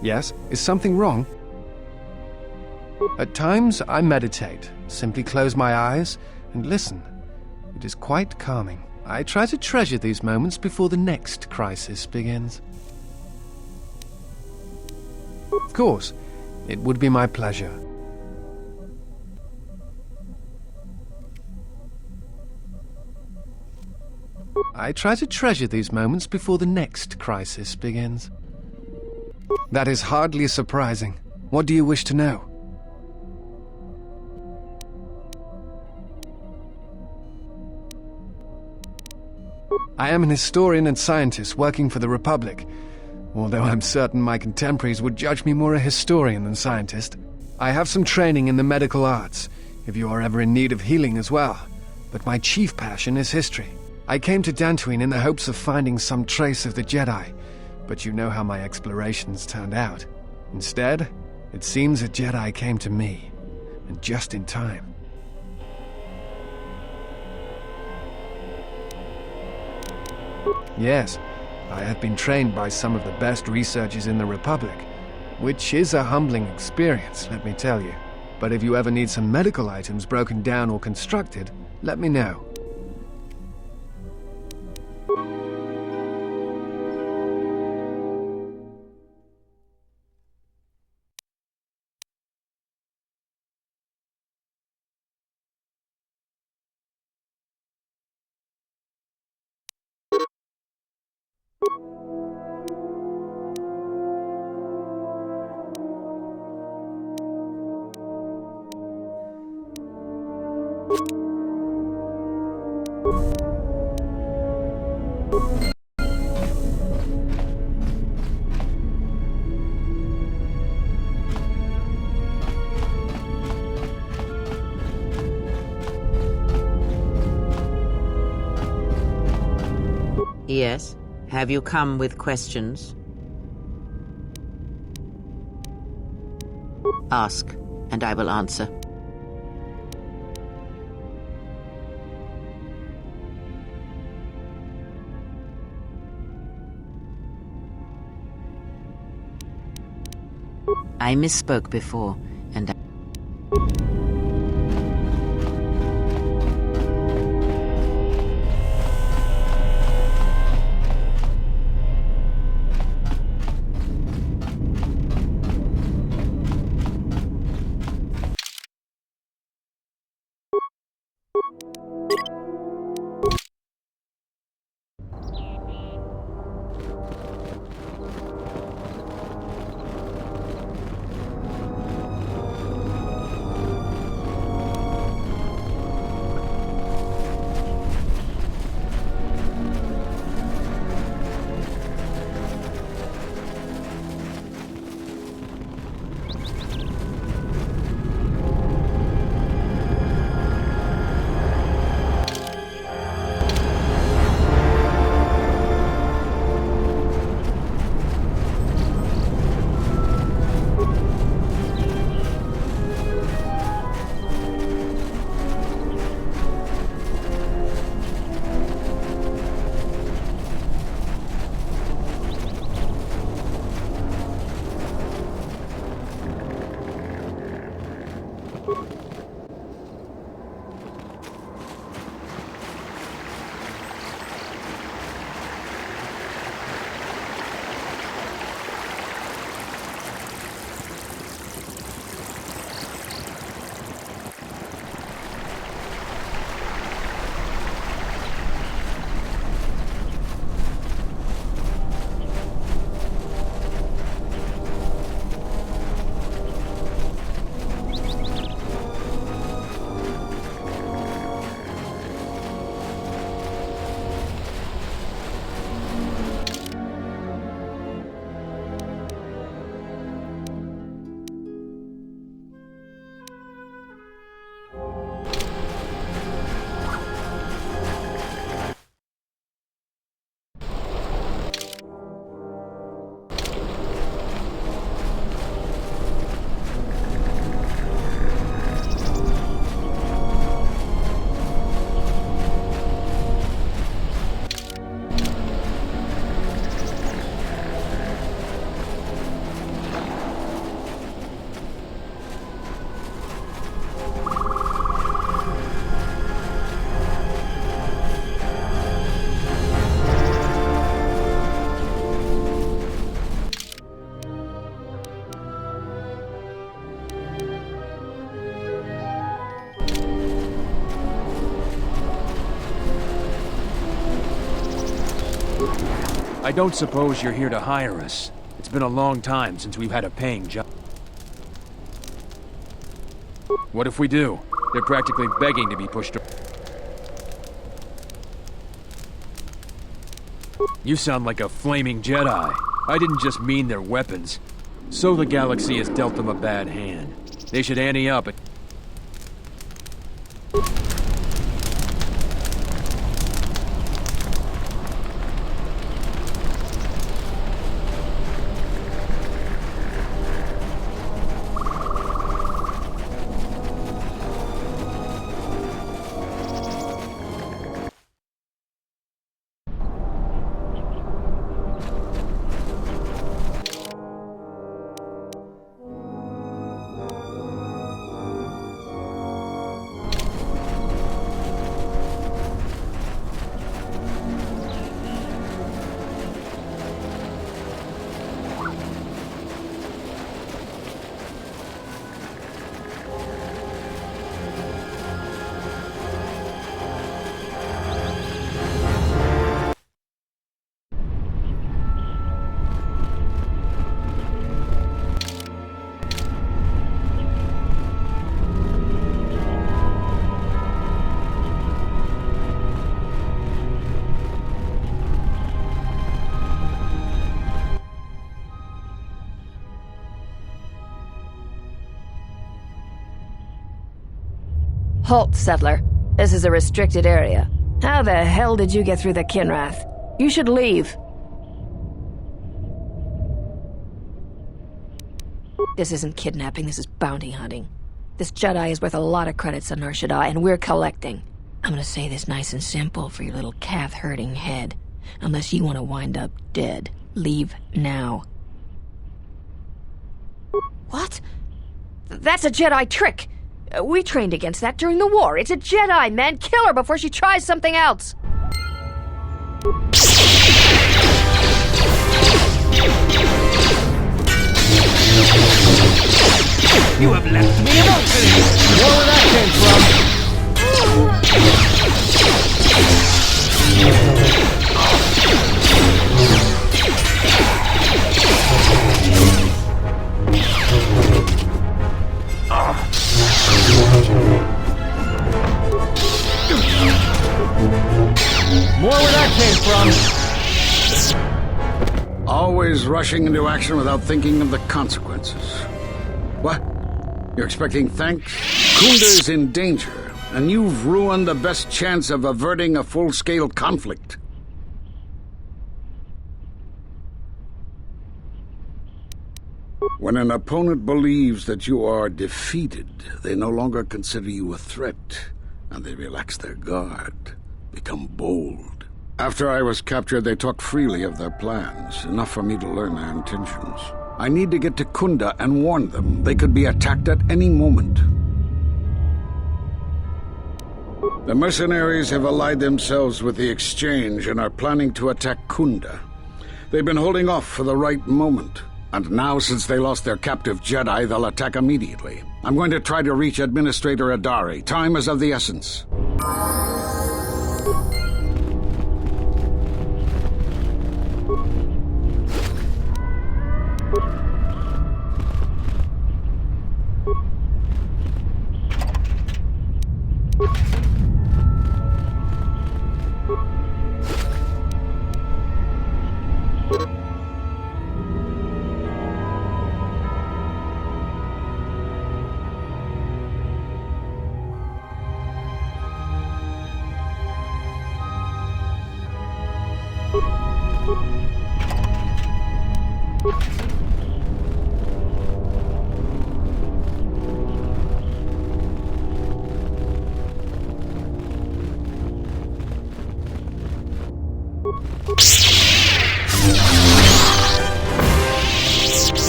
Yes, is something wrong? At times, I meditate, simply close my eyes and listen. It is quite calming. I try to treasure these moments before the next crisis begins. Of course, it would be my pleasure. I try to treasure these moments before the next crisis begins. That is hardly surprising. What do you wish to know? I am an historian and scientist working for the Republic, although I'm certain my contemporaries would judge me more a historian than scientist. I have some training in the medical arts, if you are ever in need of healing as well, but my chief passion is history. I came to Dantooine in the hopes of finding some trace of the Jedi, but you know how my explorations turned out. Instead, it seems a Jedi came to me, and just in time. Yes, I have been trained by some of the best researchers in the Republic, which is a humbling experience, let me tell you. But if you ever need some medical items broken down or constructed, let me know. Yes? Have you come with questions? Ask, and I will answer. I misspoke before, and I don't suppose you're here to hire us. It's been a long time since we've had a paying job. What if we do? They're practically begging to be pushed. You sound like a flaming Jedi. I didn't just mean their weapons. So the galaxy has dealt them a bad hand. They should ante up. Halt, settler. This is a restricted area. How the hell did you get through the Kinrath? You should leave. This isn't kidnapping, this is bounty hunting. This Jedi is worth a lot of credits on Nar Shaddaa, and we're collecting. I'm gonna say this nice and simple for your little calf-hurting head. Unless you want to wind up dead, leave now. What? That's a Jedi trick! We trained against that during the war. It's a Jedi, man! Kill her before she tries something else! You have left me emotionless! Where that More where that came from! Always rushing into action without thinking of the consequences. What? You're expecting thanks? Kunda's in danger, and you've ruined the best chance of averting a full-scale conflict. When an opponent believes that you are defeated, they no longer consider you a threat, and they relax their guard, become bold. After I was captured, they talked freely of their plans, enough for me to learn their intentions. I need to get to Kunda and warn them. They could be attacked at any moment. The mercenaries have allied themselves with the Exchange and are planning to attack Kunda. They've been holding off for the right moment. And now, since they lost their captive Jedi, they'll attack immediately. I'm going to try to reach Administrator Adari. Time is of the essence.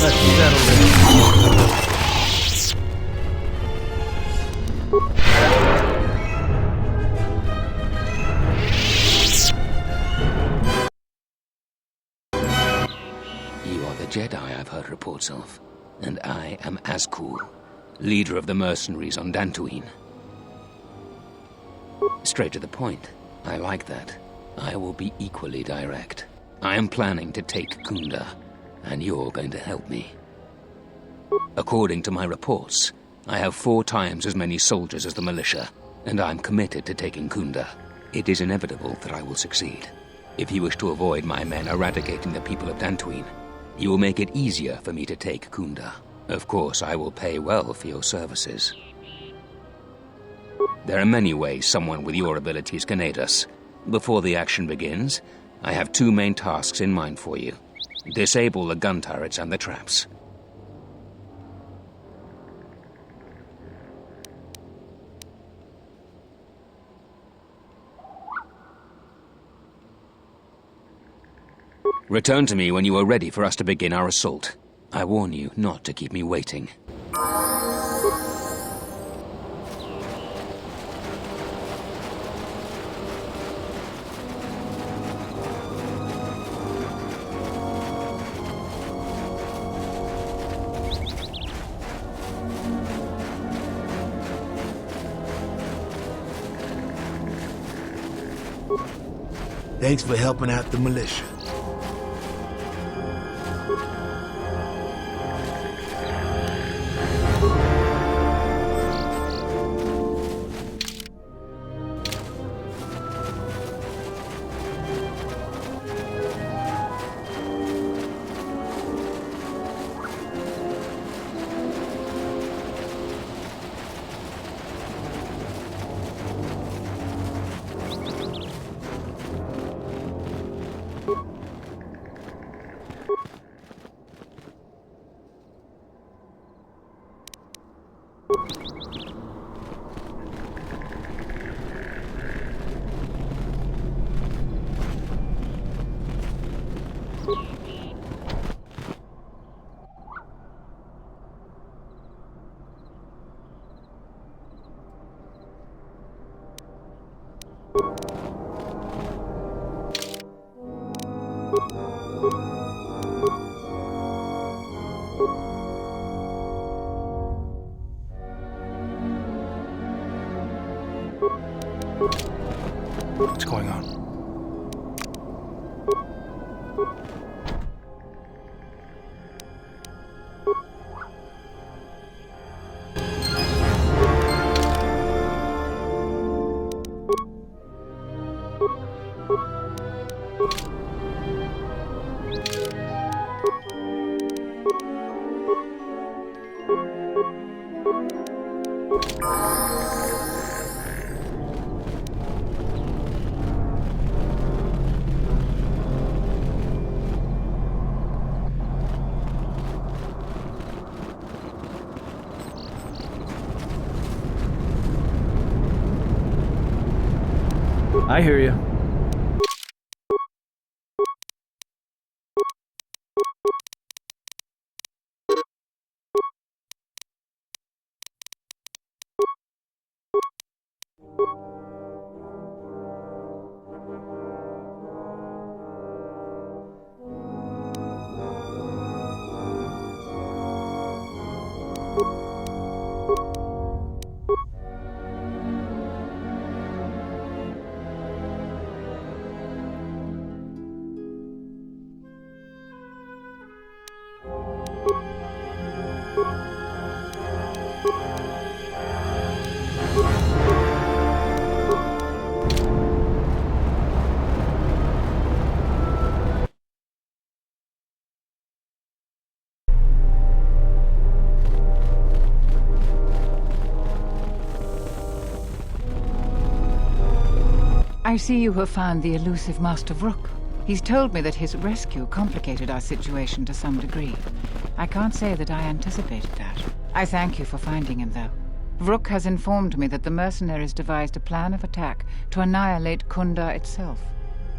Let's settle this. You are the Jedi I've heard reports of, and I am Azkul, leader of the mercenaries on Dantooine. Straight to the point. I like that. I will be equally direct. I am planning to take Kunda, and you're going to help me. According to my reports, I have 4 times as many soldiers as the militia, and I'm committed to taking Kunda. It is inevitable that I will succeed. If you wish to avoid my men eradicating the people of Dantooine, you will make it easier for me to take Kunda. Of course, I will pay well for your services. There are many ways someone with your abilities can aid us. Before the action begins, I have 2 main tasks in mind for you. Disable the gun turrets and the traps. Return to me when you are ready for us to begin our assault. I warn you not to keep me waiting. Thanks for helping out the militia. What's going on? I hear you. I see you have found the elusive Master Vrook. He's told me that his rescue complicated our situation to some degree. I can't say that I anticipated that. I thank you for finding him, though. Vrook has informed me that the mercenaries devised a plan of attack to annihilate Kunda itself.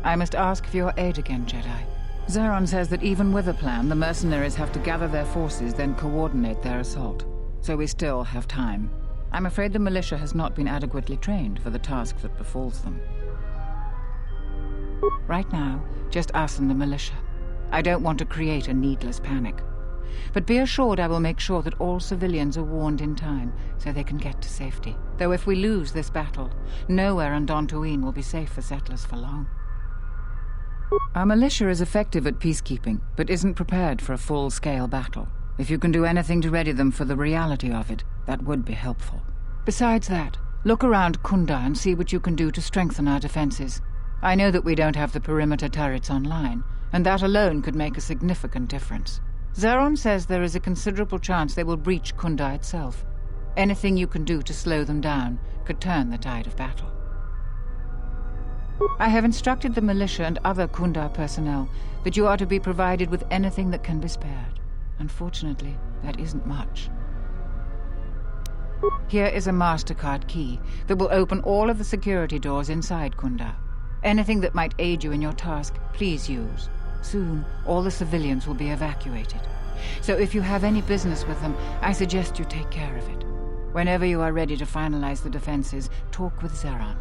I must ask for your aid again, Jedi. Zeron says that even with a plan, the mercenaries have to gather their forces, then coordinate their assault. So we still have time. I'm afraid the militia has not been adequately trained for the task that befalls them. Right now, just us and the militia. I don't want to create a needless panic. But be assured I will make sure that all civilians are warned in time so they can get to safety. Though if we lose this battle, nowhere on Dantooine will be safe for settlers for long. Our militia is effective at peacekeeping, but isn't prepared for a full-scale battle. If you can do anything to ready them for the reality of it, that would be helpful. Besides that, look around Kunda and see what you can do to strengthen our defenses. I know that we don't have the perimeter turrets online, and that alone could make a significant difference. Zeron says there is a considerable chance they will breach Kunda itself. Anything you can do to slow them down could turn the tide of battle. I have instructed the militia and other Kunda personnel that you are to be provided with anything that can be spared. Unfortunately, that isn't much. Here is a MasterCard key that will open all of the security doors inside Kunda. Anything that might aid you in your task, please use. Soon, all the civilians will be evacuated. So if you have any business with them, I suggest you take care of it. Whenever you are ready to finalize the defenses, talk with Zeron.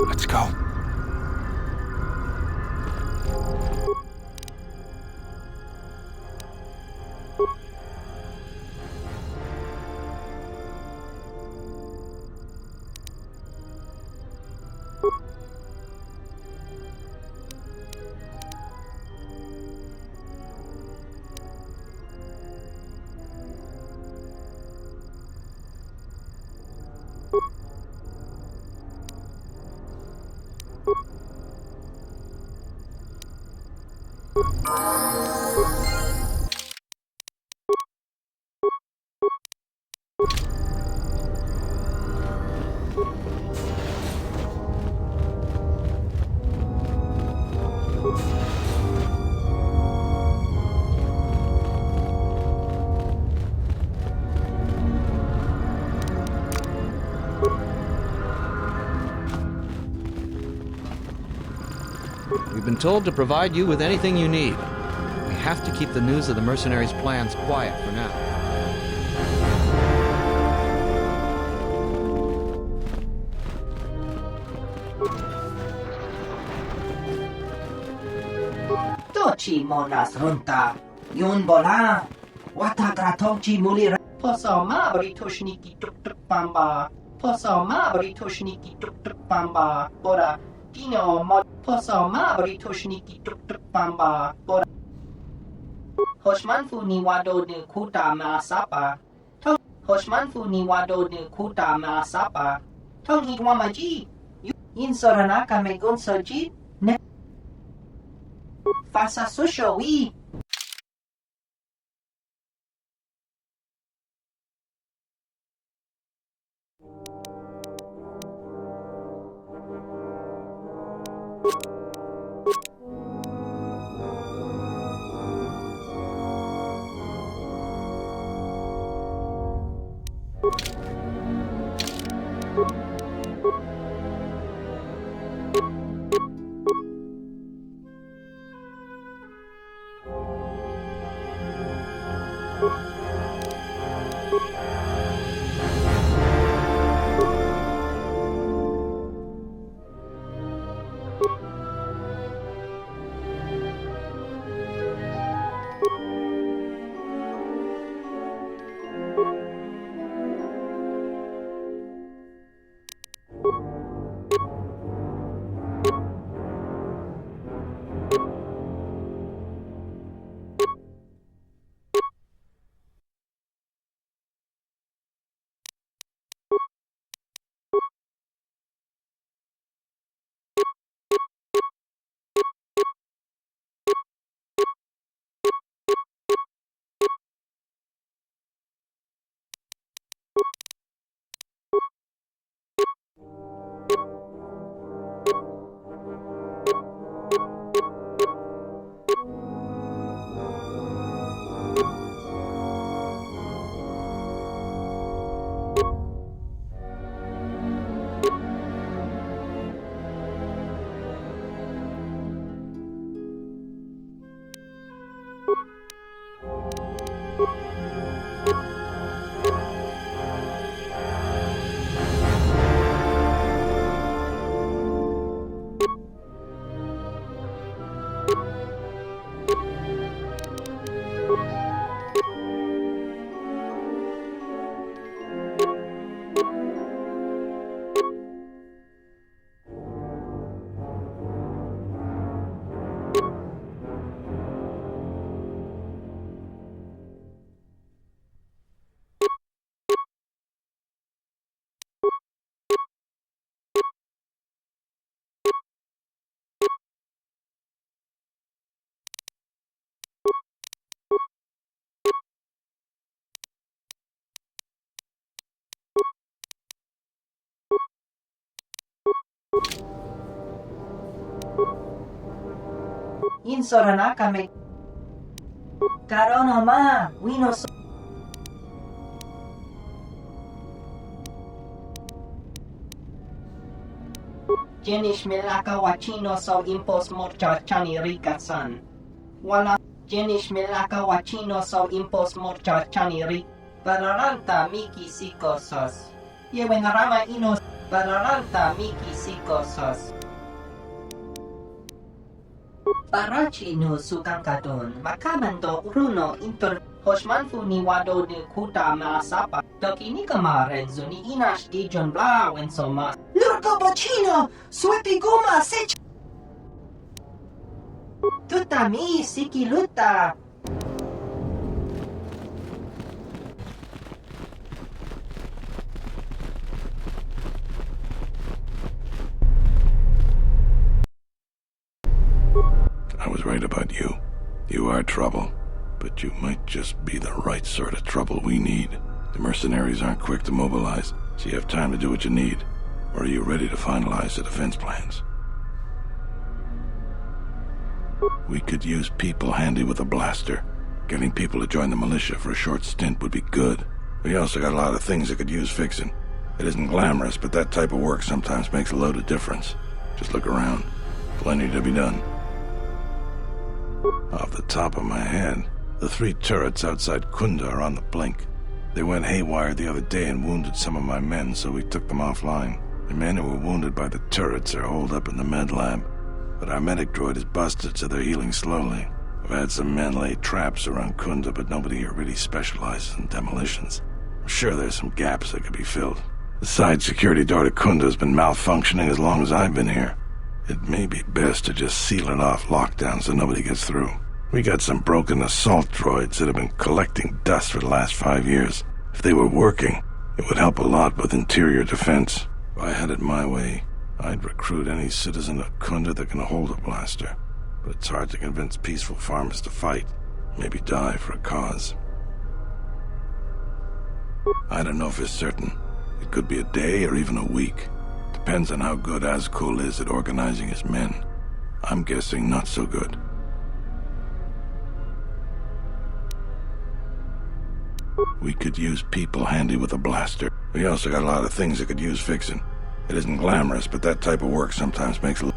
Let's go. We've been told to provide you with anything you need. We have to keep the news of the mercenaries' plans quiet for now. Tochi monas runta, yun bola, watagra tochi mulira. Posoma bari toshniki tuk tuk bamba, posoma bari toshniki tuk tuk bamba, bora, dino mod, posoma bari toshniki tuk tuk bamba, bora. Hoshmanfu ni wado ni kuta maasapa, tong, Hoshmanfu ni wado ni kuta maasapa, tong hidwamaji, yin soranaka megun soji, ne. Fasa susho wi. Insorana kami. Karono ma, wino so. Jenish milaka wachino so impos morcha chani rikasan. Wala Jenish milaka wachino so impos morcha chani rik. Bararanta miki sikosos. Yewenarama inos. Bararanta miki sikosos. Barachi no sukangkadon, makamando uruno inter Hoshmanfu ni wado de kuta maasapa, dokini kamaren zuni inash di John Bla when so mas. Lurko bocino, swepi guma sech. Tuta mi siki luta. I was right about you. You are trouble, but you might just be the right sort of trouble we need. The mercenaries aren't quick to mobilize, so you have time to do what you need. Or are you ready to finalize the defense plans? We could use people handy with a blaster. Getting people to join the militia for a short stint would be good. We also got a lot of things that could use fixing. It isn't glamorous, but that type of work sometimes makes a load of difference. Just look around. Plenty to be done. Off the top of my head, the 3 turrets outside Kunda are on the blink. They went haywire the other day and wounded some of my men, so we took them offline. The men who were wounded by the turrets are holed up in the med lab, but our medic droid is busted, so they're healing slowly. I've had some men lay traps around Kunda, but nobody here really specializes in demolitions. I'm sure there's some gaps that could be filled. The side security door to Kunda has been malfunctioning as long as I've been here. It may be best to just seal it off lockdown so nobody gets through. We got some broken assault droids that have been collecting dust for the last 5 years. If they were working, it would help a lot with interior defense. If I had it my way, I'd recruit any citizen of Kunda that can hold a blaster. But it's hard to convince peaceful farmers to fight, maybe die for a cause. I don't know if it's certain. It could be a day or even a week. Depends on how good Azkul is at organizing his men. I'm guessing not so good. We could use people handy with a blaster. We also got a lot of things that could use fixing. It isn't glamorous, but that type of work sometimes makes a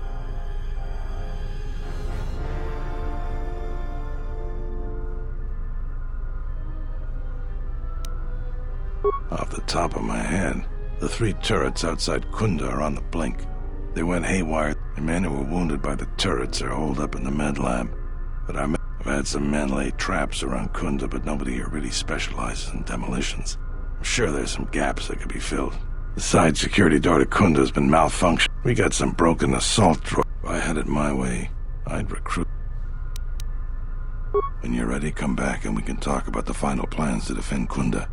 Off the top of my head, the 3 turrets outside Kunda are on the blink. They went haywire. The men who were wounded by the turrets are holed up in the med lab. But I've had some men lay traps around Kunda, but nobody here really specializes in demolitions. I'm sure there's some gaps that could be filled. The side security door to Kunda has been malfunctioning. We got some broken assault droids. If I had it my way, I'd recruit. When you're ready, come back and we can talk about the final plans to defend Kunda.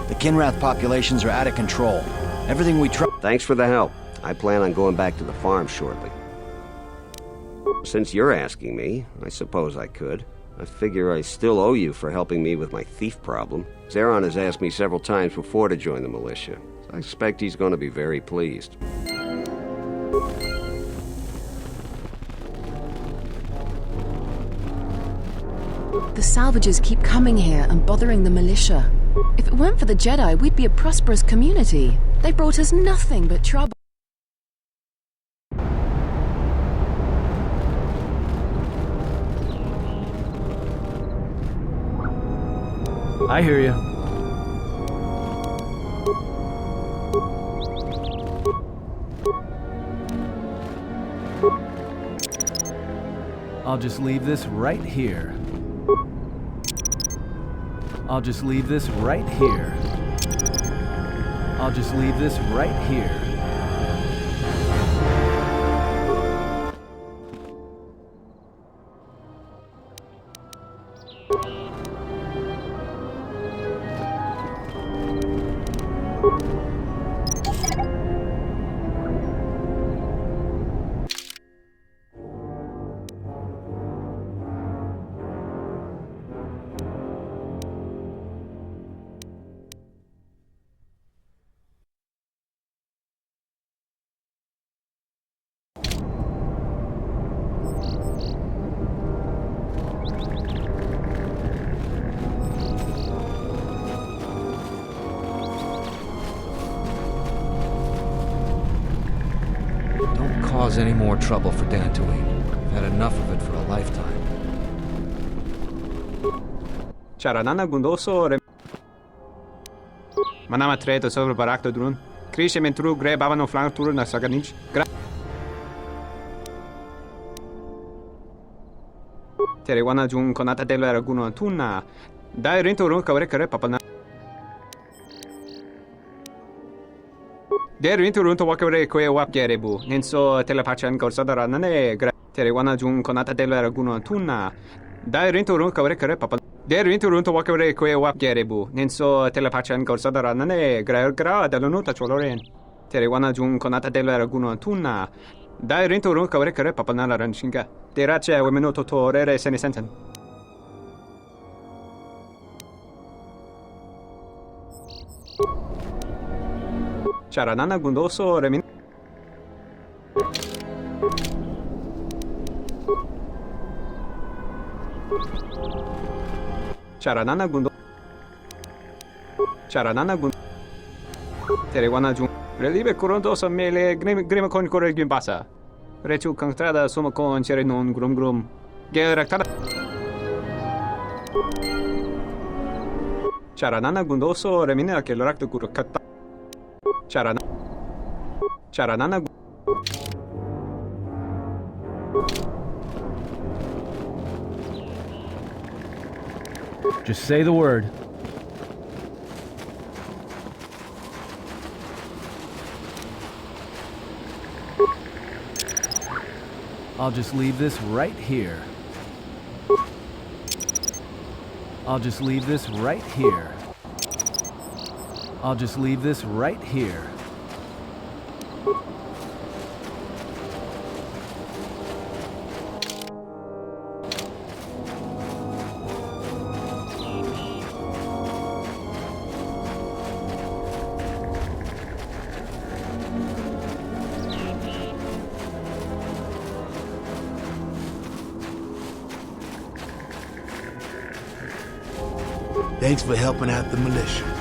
The Kinrath populations are out of control. Everything we try— Thanks for the help. I plan on going back to the farm shortly. Since you're asking me, I suppose I could. I figure I still owe you for helping me with my thief problem. Zeron has asked me several times before to join the militia. I expect he's going to be very pleased. The salvages keep coming here and bothering the militia. If it weren't for the Jedi, we'd be a prosperous community. They brought us nothing but trouble. I hear you. I'll just leave this right here. I'll just leave this right here. I'll just leave this right here. cause any more trouble for Dantooine. I've had enough of it for a lifetime. Charanana gundoso Manama treto sobre barakto drun. Krishe mentru gre bavano flank tur na saganich. Terewana jun konata della raguno tunna. Dai rinto run kavre kare papana. Der rinto run to wakavre koe wap gerebu. Nenso telepachan gorsada nane gra. Terewana jun konata della raguno tunna. Dai rinto run kavre kare papana. Der rinto run to wakavre koe wap gerebu. Nenso telepachan gorsada nane gra dall'unuta choloren. Terewana jun konata della raguno tunna. Dai rinto run kavre kare papana la ranchinga. Derace we minuto torere se ne senten. Charanana gundoso remin. Charanana gundo. Charanana gun. Terewana jun. Relive corondoso mele grima con corre gimbasa. Rechu contrada sumo con cere non grum. Geractada. Charanana gundoso remine che l'oracto curocata. Charanana Just say the word. I'll just leave this right here. I'll just leave this right here. I'll just leave this right here. Thanks for helping out the militia.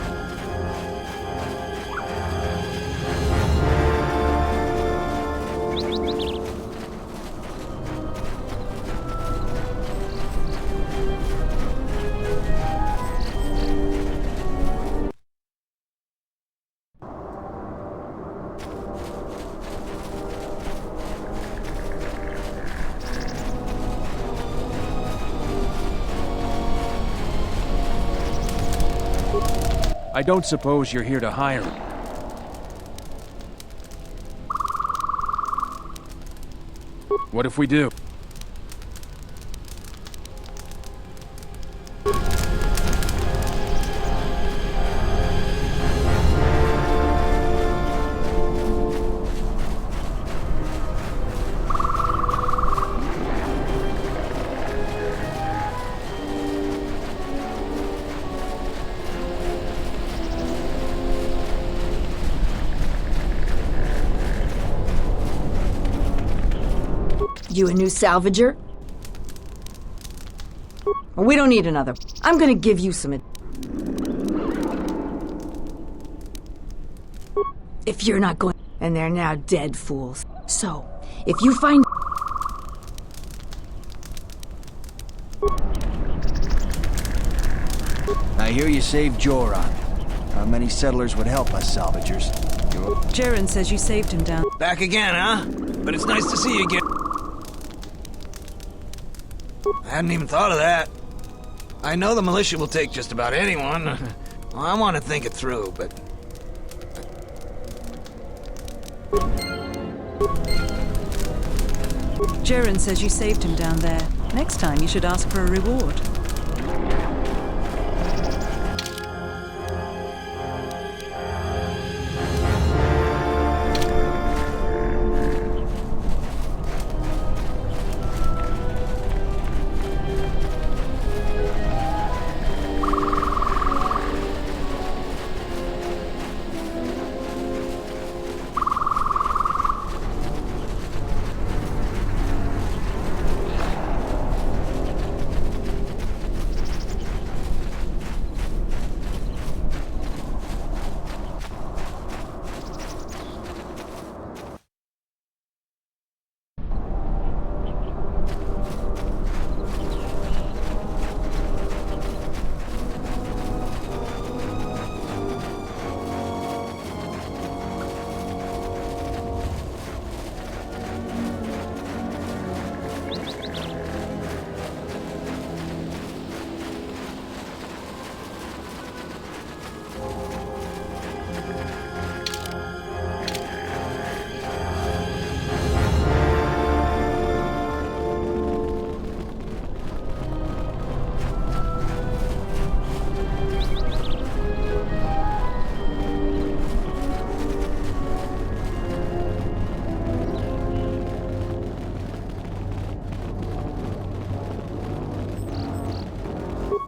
I don't suppose you're here to hire him. What if we do? You a new salvager? We don't need another. I'm gonna give you some... If you're not going... And they're now dead fools. So, if you find... I hear you saved Joran. How many settlers would help us, salvagers? Jaren says you saved him down. Back again, huh? But it's nice to see you again. I hadn't even thought of that. I know the militia will take just about anyone. Well, I want to think it through, but... Jaren says you saved him down there. Next time you should ask for a reward.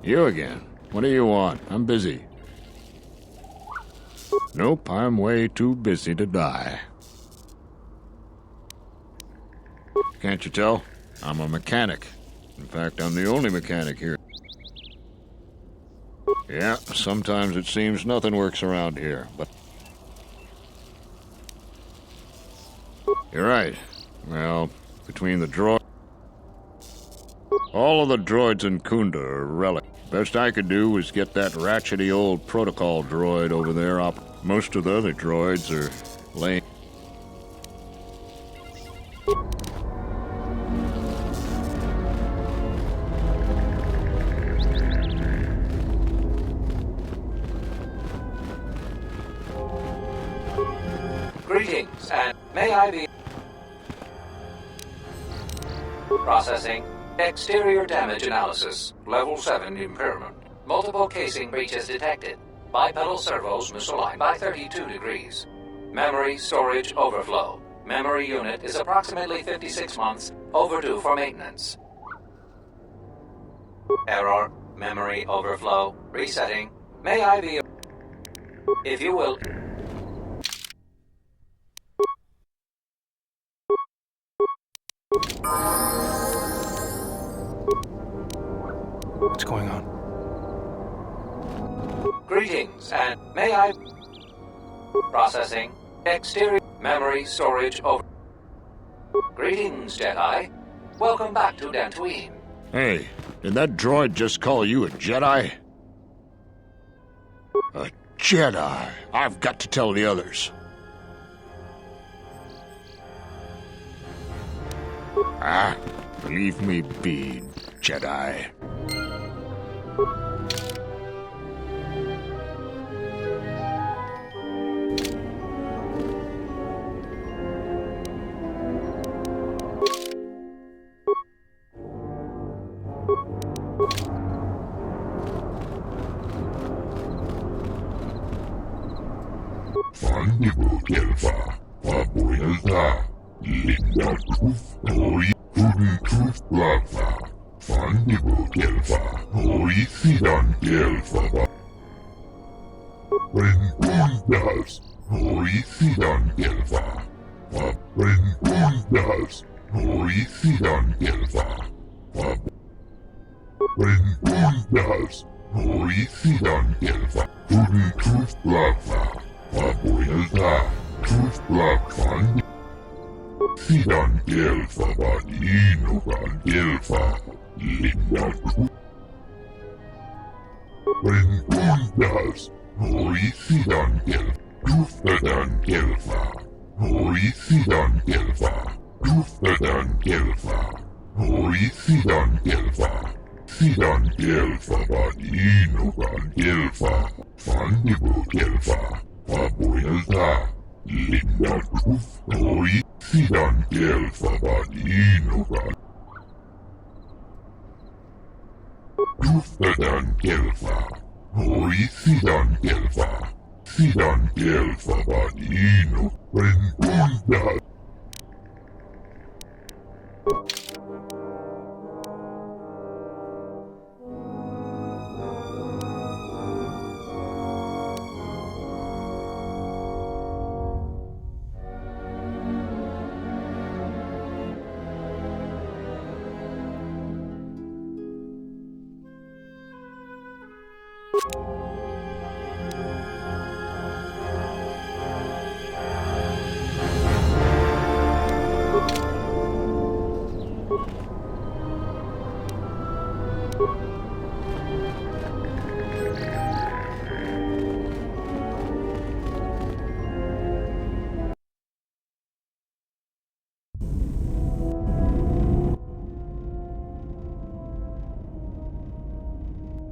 You again. What do you want? I'm busy. Nope, I'm way too busy to die. Can't you tell? I'm a mechanic. In fact, I'm the only mechanic here. Yeah, sometimes it seems nothing works around here, but... You're right. Well, between the droids... All of the droids in Kunda are relic. Best I could do was get that ratchety old protocol droid over there up. Most of the other droids are laying... Greetings, and may I be... Processing. Exterior damage analysis. Level 7 impairment. Multiple casing breaches detected. Bipedal servos misaligned by 32 degrees. Memory storage overflow. Memory unit is approximately 56 months overdue for maintenance. Error. Memory overflow. Resetting. May I be... If you will... What's going on? Greetings, and may I... Processing. Exterior memory storage over... Greetings, Jedi. Welcome back to Dantooine. Hey, did that droid just call you a Jedi? A Jedi? I've got to tell the others. Ah, leave me be, Jedi.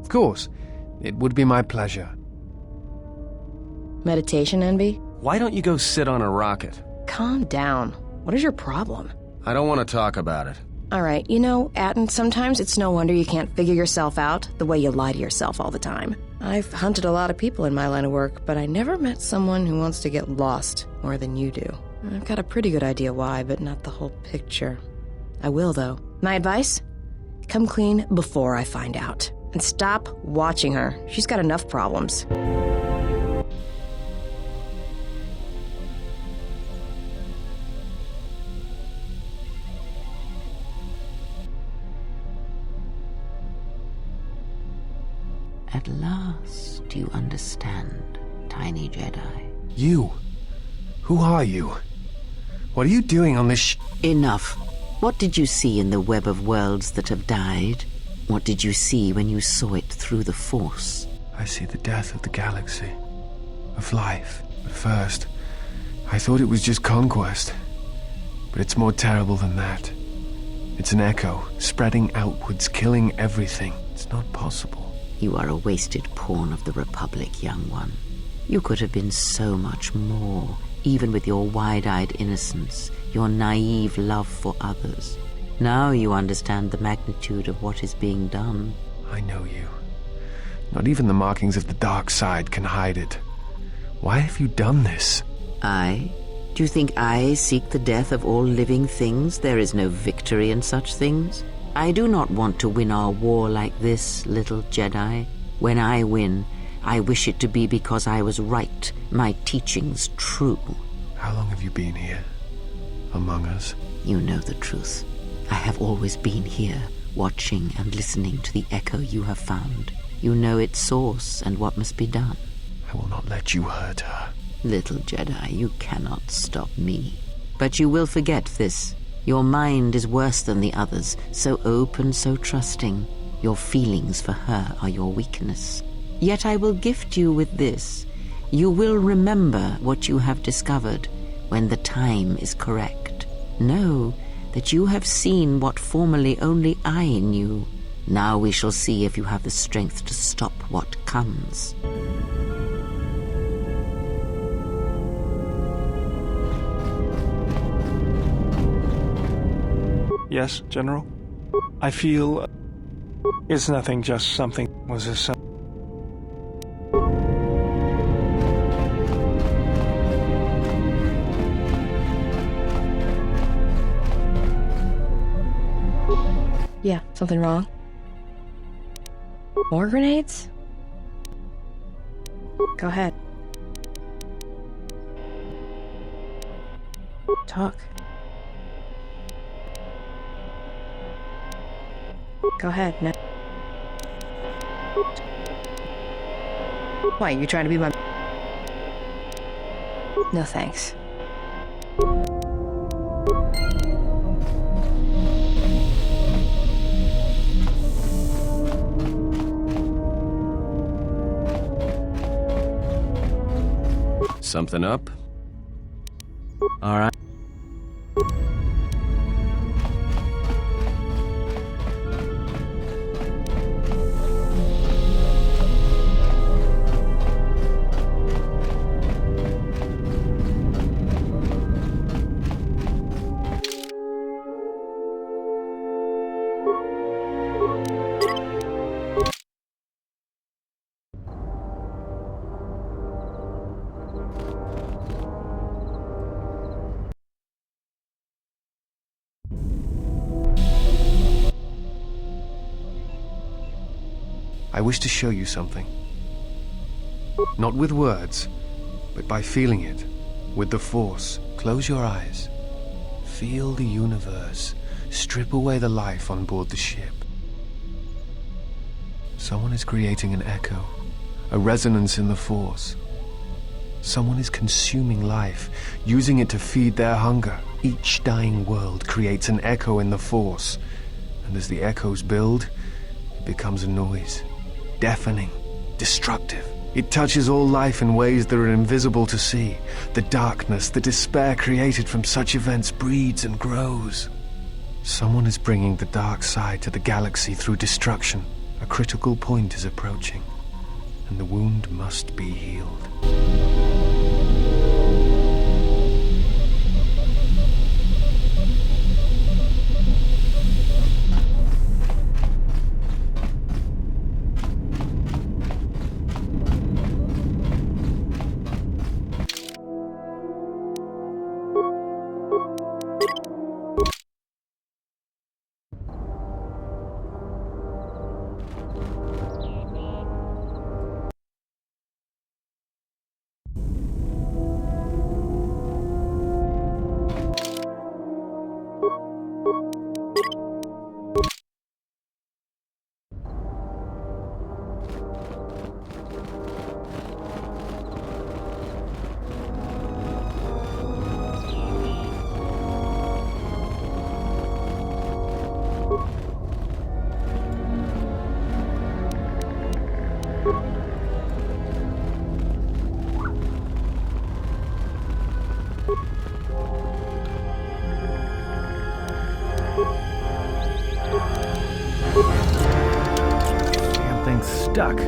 Of course. It would be my pleasure. Meditation envy? Why don't you go sit on a rocket? Calm down. What is your problem? I don't want to talk about it. Alright, you know, Atten, sometimes it's no wonder you can't figure yourself out the way you lie to yourself all the time. I've hunted a lot of people in my line of work, but I never met someone who wants to get lost more than you do. I've got a pretty good idea why, but not the whole picture. I will, though. My advice? Come clean before I find out. And stop watching her. She's got enough problems. At last, you understand, tiny Jedi. You? Who are you? What are you doing on this Enough. What did you see in the web of worlds that have died? What did you see when you saw it through the Force? I see the death of the galaxy. Of life. At first, I thought it was just conquest. But it's more terrible than that. It's an echo, spreading outwards, killing everything. It's not possible. You are a wasted pawn of the Republic, young one. You could have been so much more, even with your wide-eyed innocence, your naive love for others. Now you understand the magnitude of what is being done. I know you. Not even the markings of the dark side can hide it. Why have you done this? I? Do you think I seek the death of all living things? There is no victory in such things. I do not want to win our war like this, little Jedi. When I win, I wish it to be because I was right, my teachings true. How long have you been here? Among us? You know the truth. I have always been here, watching and listening to the echo you have found. You know its source and what must be done. I will not let you hurt her. Little Jedi, you cannot stop me. But you will forget this. Your mind is worse than the others, so open, so trusting. Your feelings for her are your weakness. Yet I will gift you with this. You will remember what you have discovered when the time is correct. Know that you have seen what formerly only I knew. Now we shall see if you have the strength to stop what comes. Yes, General? I feel... it's nothing, just something was a... Yeah, something wrong? More grenades? Go ahead. Talk. Go ahead. No. Why, you trying to be my... No thanks. Something up? All right. I wish to show you something. Not with words, but by feeling it, with the Force. Close your eyes. Feel the universe. Strip away the life on board the ship. Someone is creating an echo, a resonance in the Force. Someone is consuming life, using it to feed their hunger. Each dying world creates an echo in the Force, and as the echoes build, it becomes a noise. Deafening, destructive. It touches all life in ways that are invisible to see. The darkness, the despair created from such events breeds and grows. Someone is bringing the dark side to the galaxy through destruction. A critical point is approaching, and the wound must be healed. Damn thing's stuck.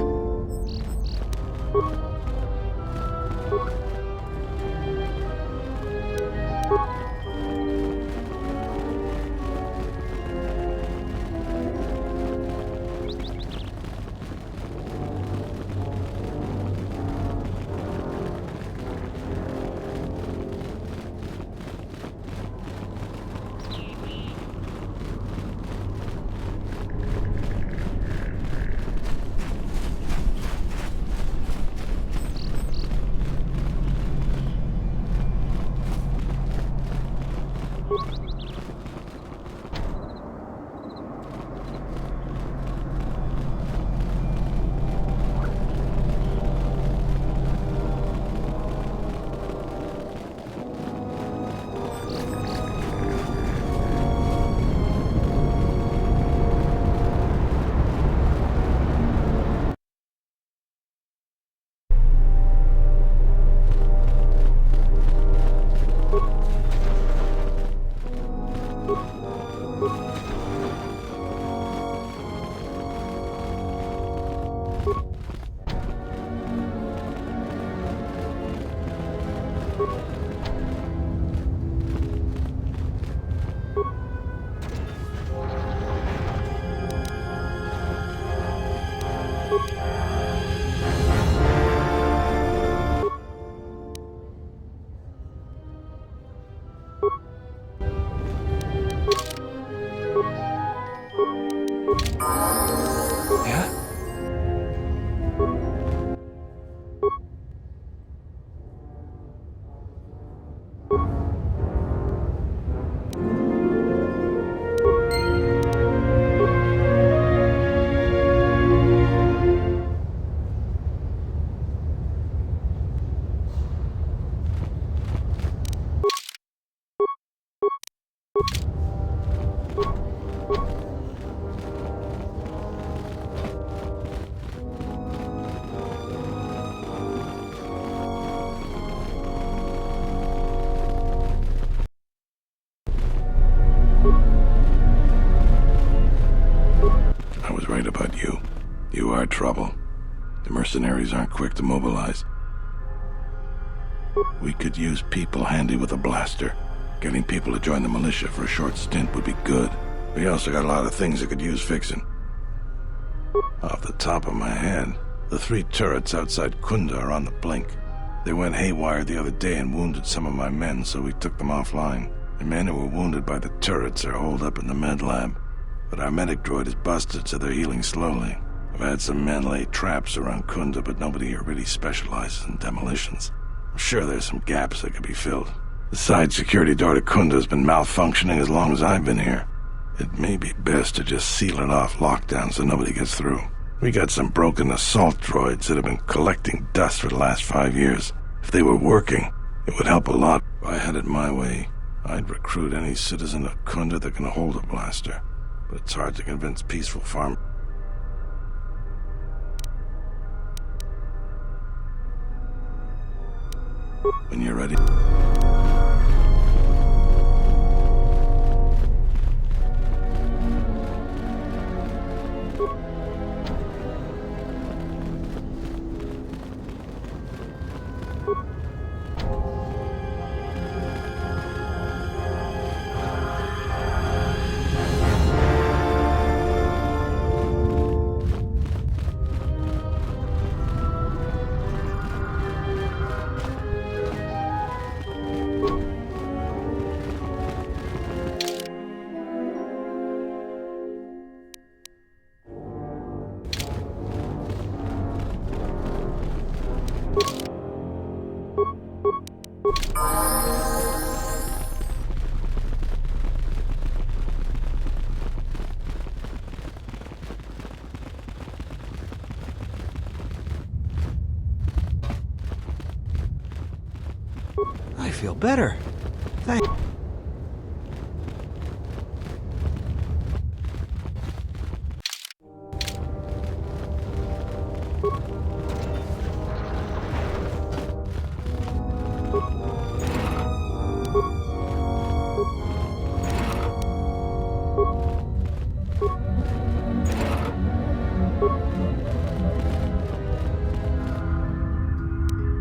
You are trouble. The mercenaries aren't quick to mobilize. We could use people handy with a blaster. Getting people to join the militia for a short stint would be good. We also got a lot of things that could use fixing. Off the top of my head, the 3 turrets outside Kunda are on the blink. They went haywire the other day and wounded some of my men, so we took them offline. The men who were wounded by the turrets are holed up in the med lab. But our medic droid is busted, so they're healing slowly. I've had some men lay traps around Kunda, but nobody here really specializes in demolitions. I'm sure there's some gaps that could be filled. The side security door to Kunda has been malfunctioning as long as I've been here. It may be best to just seal it off lockdown so nobody gets through. We got some broken assault droids that have been collecting dust for the last 5 years. If they were working, it would help a lot. If I had it my way, I'd recruit any citizen of Kunda that can hold a blaster. But it's hard to convince peaceful farmers. When you're ready. feel better. Thank.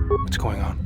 What's going on?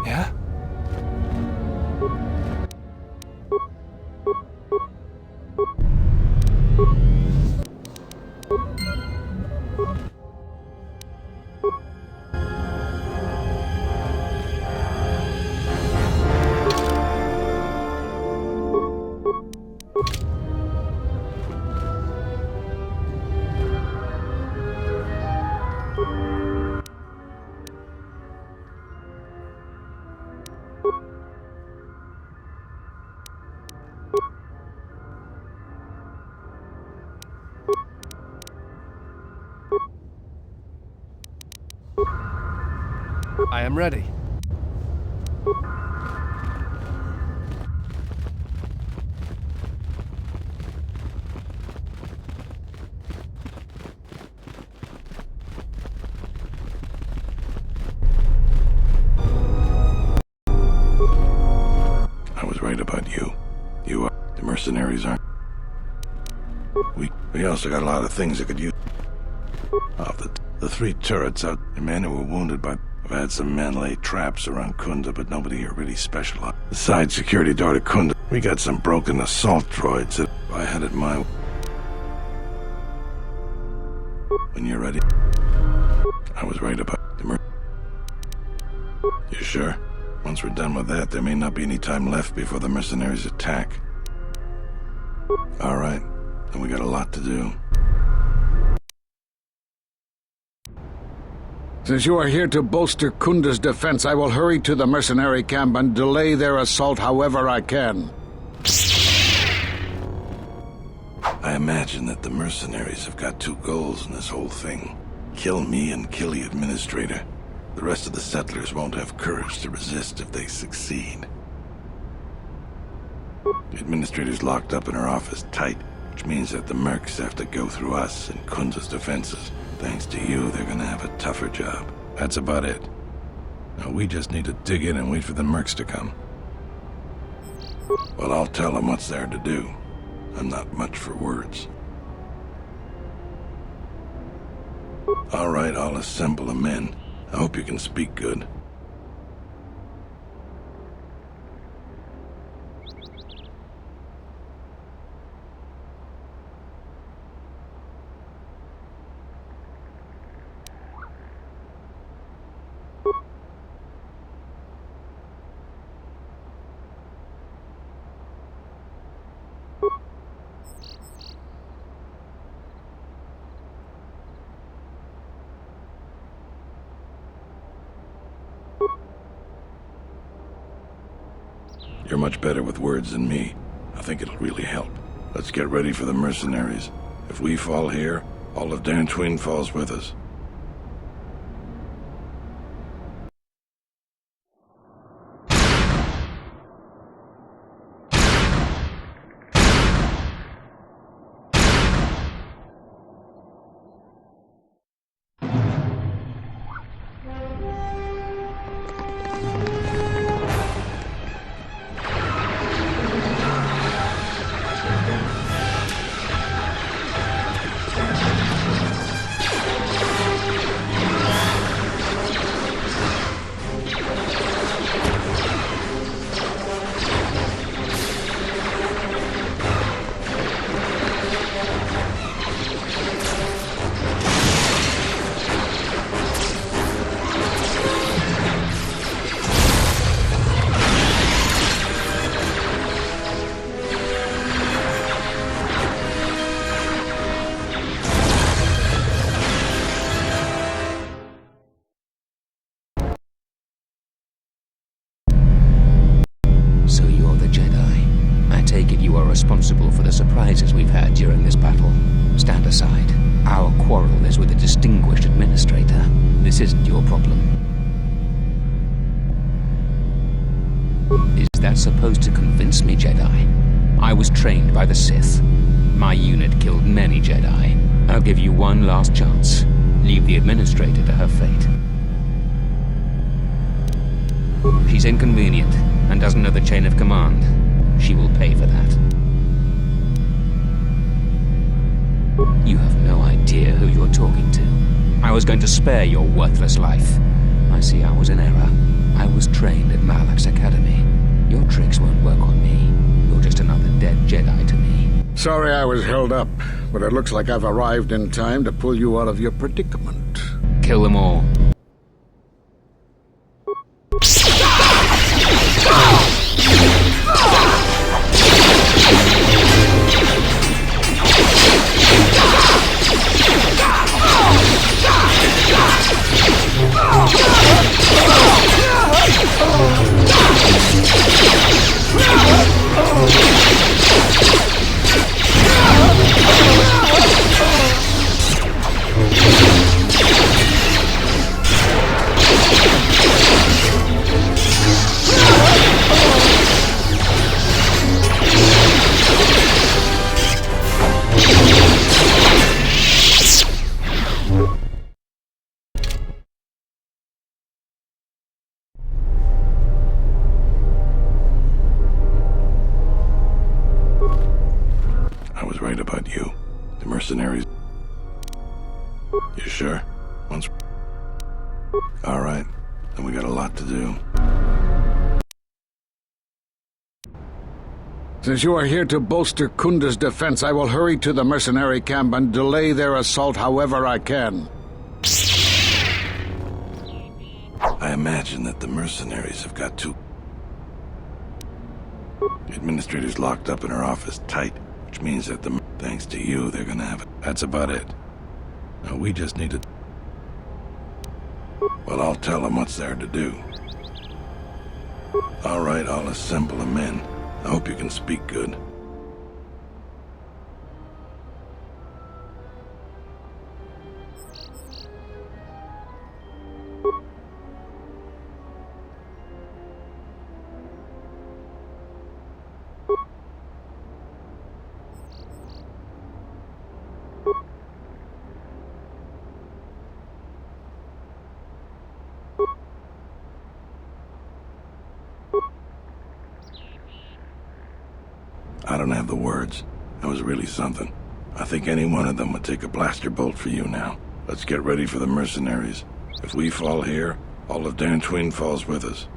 Yeah? I am ready. I was right about you. The mercenaries aren't. We also got a lot of things that could use. The 3 turrets out, the men who were wounded by. I've had some men lay traps around Kunda, but nobody here really specialized. The side security door to Kunda, we got some broken assault droids that I had it my way. When you're ready. I was right about the You sure? Once we're done with that, there may not be any time left before the mercenaries attack. All right, then we got a lot to do. Since you are here to bolster Kunda's defense, I will hurry to the mercenary camp and delay their assault however I can. I imagine that the mercenaries have got 2 goals in this whole thing. Kill me and kill the administrator. The rest of the settlers won't have courage to resist if they succeed. The administrator's locked up in her office tight, which means that the mercs have to go through us and Kunda's defenses. Thanks to you, they're gonna have a tougher job. That's about it. Now we just need to dig in and wait for the mercs to come. Well, I'll tell them what's there to do. I'm not much for words. All right, I'll assemble the men. I hope you can speak good. You're much better with words than me. I think it'll really help. Let's get ready for the mercenaries. If we fall here, all of Dantooine falls with us. Responsible for the surprises we've had during this battle. Stand aside. Our quarrel is with a distinguished administrator. This isn't your problem. Is that supposed to convince me, Jedi? I was trained by the Sith. My unit killed many Jedi. I'll give you one last chance. Leave the administrator to her fate. She's inconvenient and doesn't know the chain of command. She will pay for that. You have no idea who you're talking to. I was going to spare your worthless life. I see I was in error. I was trained at Malak's Academy. Your tricks won't work on me. You're just another dead Jedi to me. Sorry I was held up, but it looks like I've arrived in time to pull you out of your predicament. Kill them all. Mercenaries. You sure? All right. Then we got a lot to do. Since you are here to bolster Kunda's defense, I will hurry to the mercenary camp and delay their assault however I can. I imagine that the mercenaries have got to... The administrator's locked up in her office tight, which means that thanks to you, they're gonna have it. That's about it. Now we just need to... Well, I'll tell them what's there to do. All right, I'll assemble the men. I hope you can speak good. I don't have the words. That was really something. I think any one of them would take a blaster bolt for you now. Let's get ready for the mercenaries. If we fall here, all of Dantooine falls with us.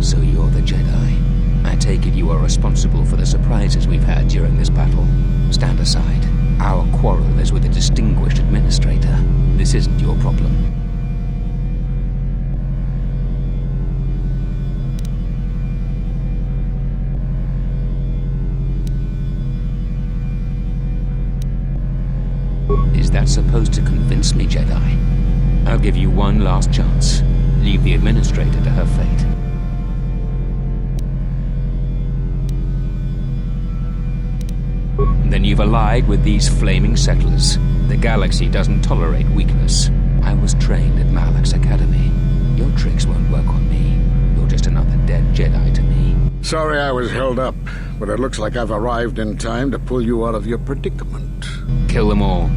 So you're the Jedi. I take it you are responsible for the surprises we've had during this battle. Stand aside. Our quarrel is with a distinguished administrator. This isn't your problem. Is that supposed to convince me, Jedi? I'll give you one last chance. Leave the administrator to her fate. Then you've allied with these flaming settlers. The galaxy doesn't tolerate weakness. I was trained at Malak's Academy. Your tricks won't work on me. You're just another dead Jedi to me. Sorry I was held up, but it looks like I've arrived in time to pull you out of your predicament. Kill them all.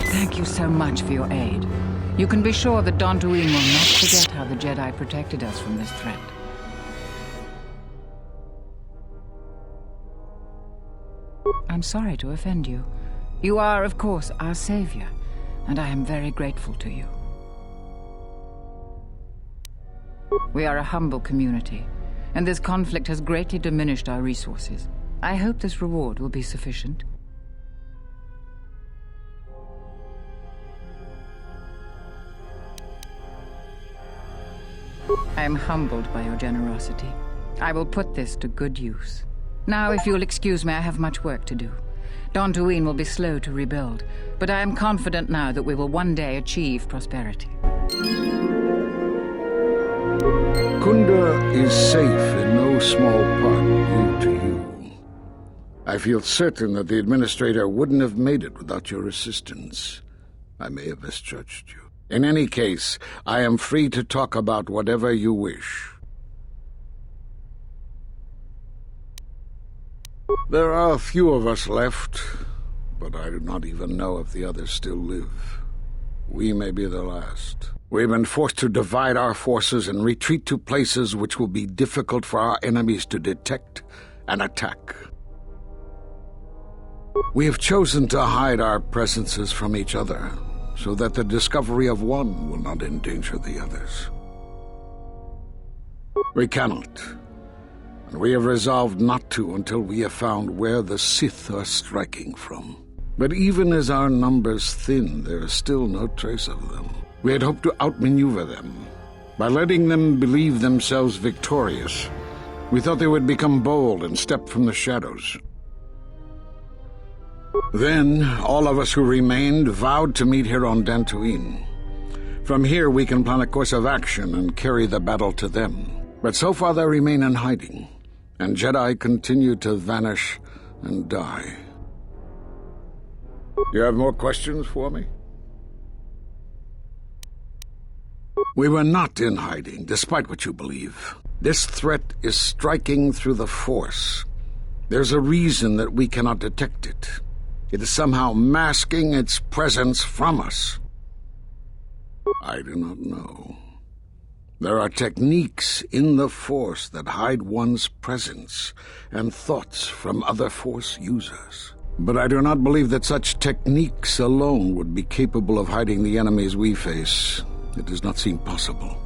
Thank you so much for your aid. You can be sure that Dantooine will not forget how the Jedi protected us from this threat. I'm sorry to offend you. You are, of course, our savior, and I am very grateful to you. We are a humble community, and this conflict has greatly diminished our resources. I hope this reward will be sufficient. I am humbled by your generosity. I will put this to good use. Now, if you'll excuse me, I have much work to do. Dantooine will be slow to rebuild, but I am confident now that we will one day achieve prosperity. Kunda is safe in no small part due to you. I feel certain that the Administrator wouldn't have made it without your assistance. I may have misjudged you. In any case, I am free to talk about whatever you wish. There are a few of us left, but I do not even know if the others still live. We may be the last. We've been forced to divide our forces and retreat to places which will be difficult for our enemies to detect and attack. We have chosen to hide our presences from each other, so that the discovery of one will not endanger the others. We cannot, and we have resolved not to until we have found where the Sith are striking from. But even as our numbers thin, there is still no trace of them. We had hoped to outmaneuver them. By letting them believe themselves victorious, we thought they would become bold and step from the shadows. Then, all of us who remained vowed to meet here on Dantooine. From here we can plan a course of action and carry the battle to them. But so far they remain in hiding, and Jedi continue to vanish and die. You have more questions for me? We were not in hiding, despite what you believe. This threat is striking through the Force. There's a reason that we cannot detect it. It is somehow masking its presence from us. I do not know. There are techniques in the Force that hide one's presence and thoughts from other Force users. But I do not believe that such techniques alone would be capable of hiding the enemies we face. It does not seem possible.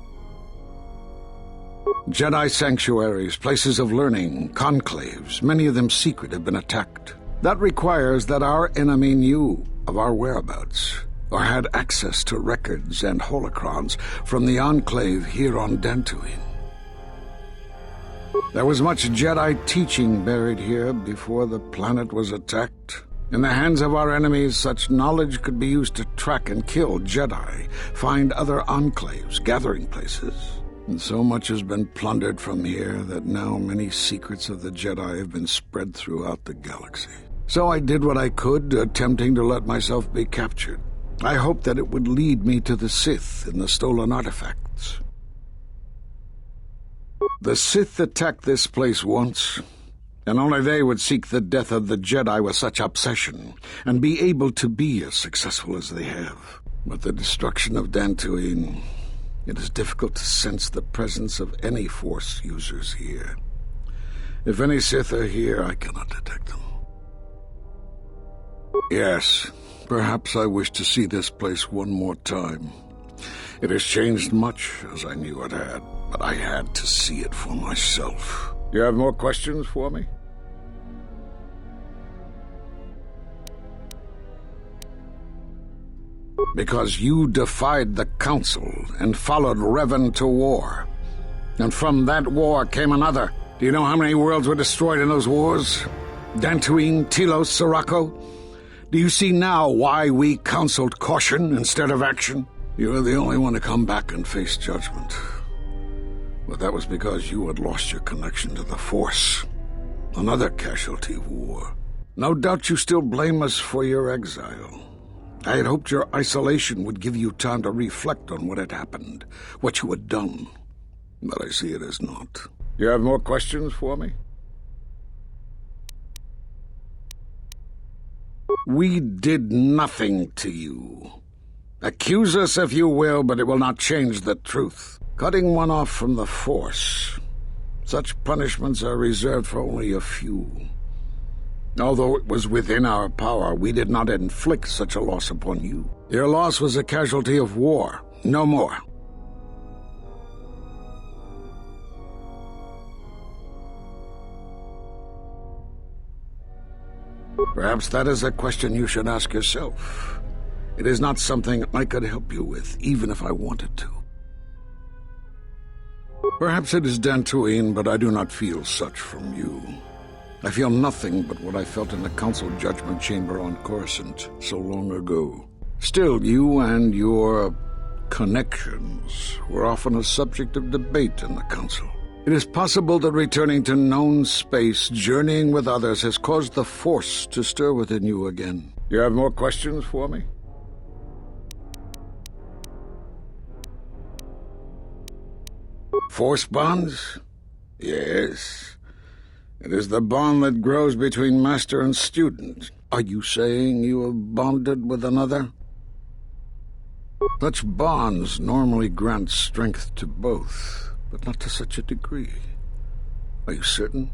Jedi sanctuaries, places of learning, conclaves, many of them secret, have been attacked. That requires that our enemy knew of our whereabouts, or had access to records and holocrons from the Enclave here on Dantooine. There was much Jedi teaching buried here before the planet was attacked. In the hands of our enemies, such knowledge could be used to track and kill Jedi, find other enclaves, gathering places. And so much has been plundered from here that now many secrets of the Jedi have been spread throughout the galaxy. So I did what I could, attempting to let myself be captured. I hoped that it would lead me to the Sith and the stolen artifacts. The Sith attacked this place once, and only they would seek the death of the Jedi with such obsession, and be able to be as successful as they have. With the destruction of Dantooine, it is difficult to sense the presence of any Force users here. If any Sith are here, I cannot detect them. Yes, perhaps I wish to see this place one more time. It has changed much, as I knew it had, but I had to see it for myself. You have more questions for me? Because you defied the Council and followed Revan to war. And from that war came another. Do you know how many worlds were destroyed in those wars? Dantooine, Telos, Sirocco? Do you see now why we counseled caution instead of action? You were the only one to come back and face judgment. But that was because you had lost your connection to the Force. Another casualty of war. No doubt you still blame us for your exile. I had hoped your isolation would give you time to reflect on what had happened, what you had done. But I see it as not. You have more questions for me? We did nothing to you. Accuse us if you will, but it will not change the truth. Cutting one off from the Force. Such punishments are reserved for only a few. Although it was within our power, we did not inflict such a loss upon you. Your loss was a casualty of war, no more. Perhaps that is a question you should ask yourself. It is not something I could help you with, even if I wanted to. Perhaps it is Dantooine, but I do not feel such from you. I feel nothing but what I felt in the Council Judgment Chamber on Coruscant so long ago. Still, you and your connections were often a subject of debate in the Council. It is possible that returning to known space, journeying with others, has caused the Force to stir within you again. You have more questions for me? Force bonds? Yes. It is the bond that grows between master and student. Are you saying you have bonded with another? Such bonds normally grant strength to both, but not to such a degree. Are you certain?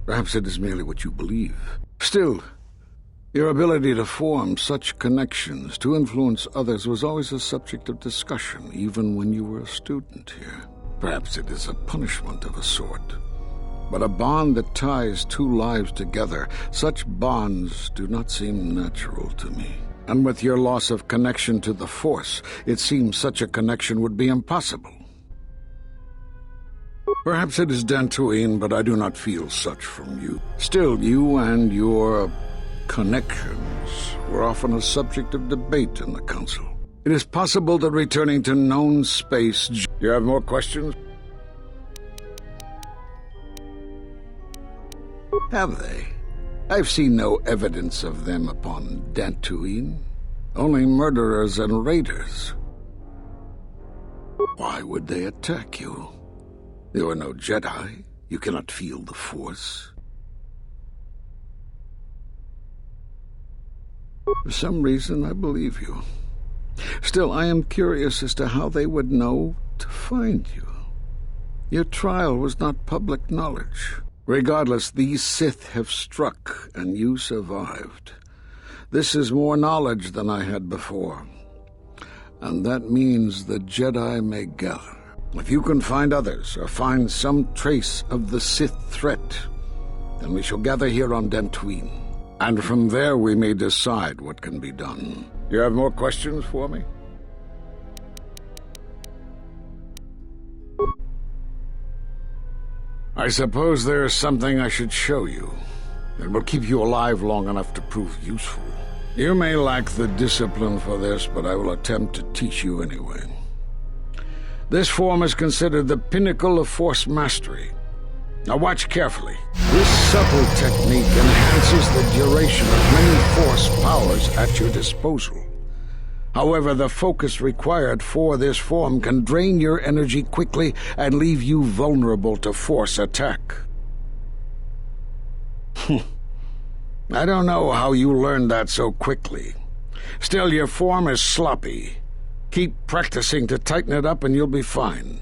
Perhaps it is merely what you believe. Still, your ability to form such connections, to influence others, was always a subject of discussion, even when you were a student here. Perhaps it is a punishment of a sort. but a bond that ties two lives together, such bonds do not seem natural to me. And with your loss of connection to the Force, it seems such a connection would be impossible. Perhaps it is Dantooine, but I do not feel such from you. Still, you and your connections were often a subject of debate in the Council. It is possible that returning to known space... You have more questions? Have they? I've seen no evidence of them upon Dantooine. Only murderers and raiders. Why would they attack you? You are no Jedi. You cannot feel the Force. For some reason, I believe you. Still, I am curious as to how they would know to find you. Your trial was not public knowledge. Regardless, these Sith have struck, and you survived. This is more knowledge than I had before. And that means the Jedi may gather. If you can find others, or find some trace of the Sith threat, then we shall gather here on Dantooine. And from there we may decide what can be done. You have more questions for me? I suppose there is something I should show you. It will keep you alive long enough to prove useful. You may lack the discipline for this, but I will attempt to teach you anyway. This form is considered the pinnacle of Force mastery. Now watch carefully. This subtle technique enhances the duration of many Force powers at your disposal. However, the focus required for this form can drain your energy quickly and leave you vulnerable to Force attack. I don't know how you learned that so quickly. Still, your form is sloppy. Keep practicing to tighten it up and you'll be fine.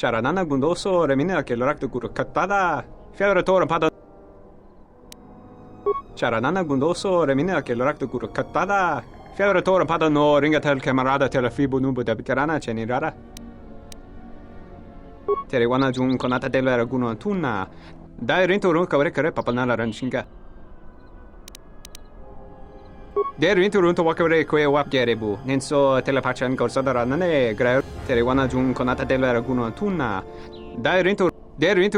Charanana gundoso remina ke lorak guru katada. Fiadorator pada. Charanana gundoso remina ke lorak guru katada. Fiadorator pada no ringatel camarada telefibo nubu de bitarana cenirara. Terewana jun konata della raguno antuna. Dai rinto run kavre kare papanala ranshinga. Der rinto run to wakavre kwe wap gerebu. Nenso telepachan korsadara nane gra. Terewana jun konata della raguno antuna. Dai rinto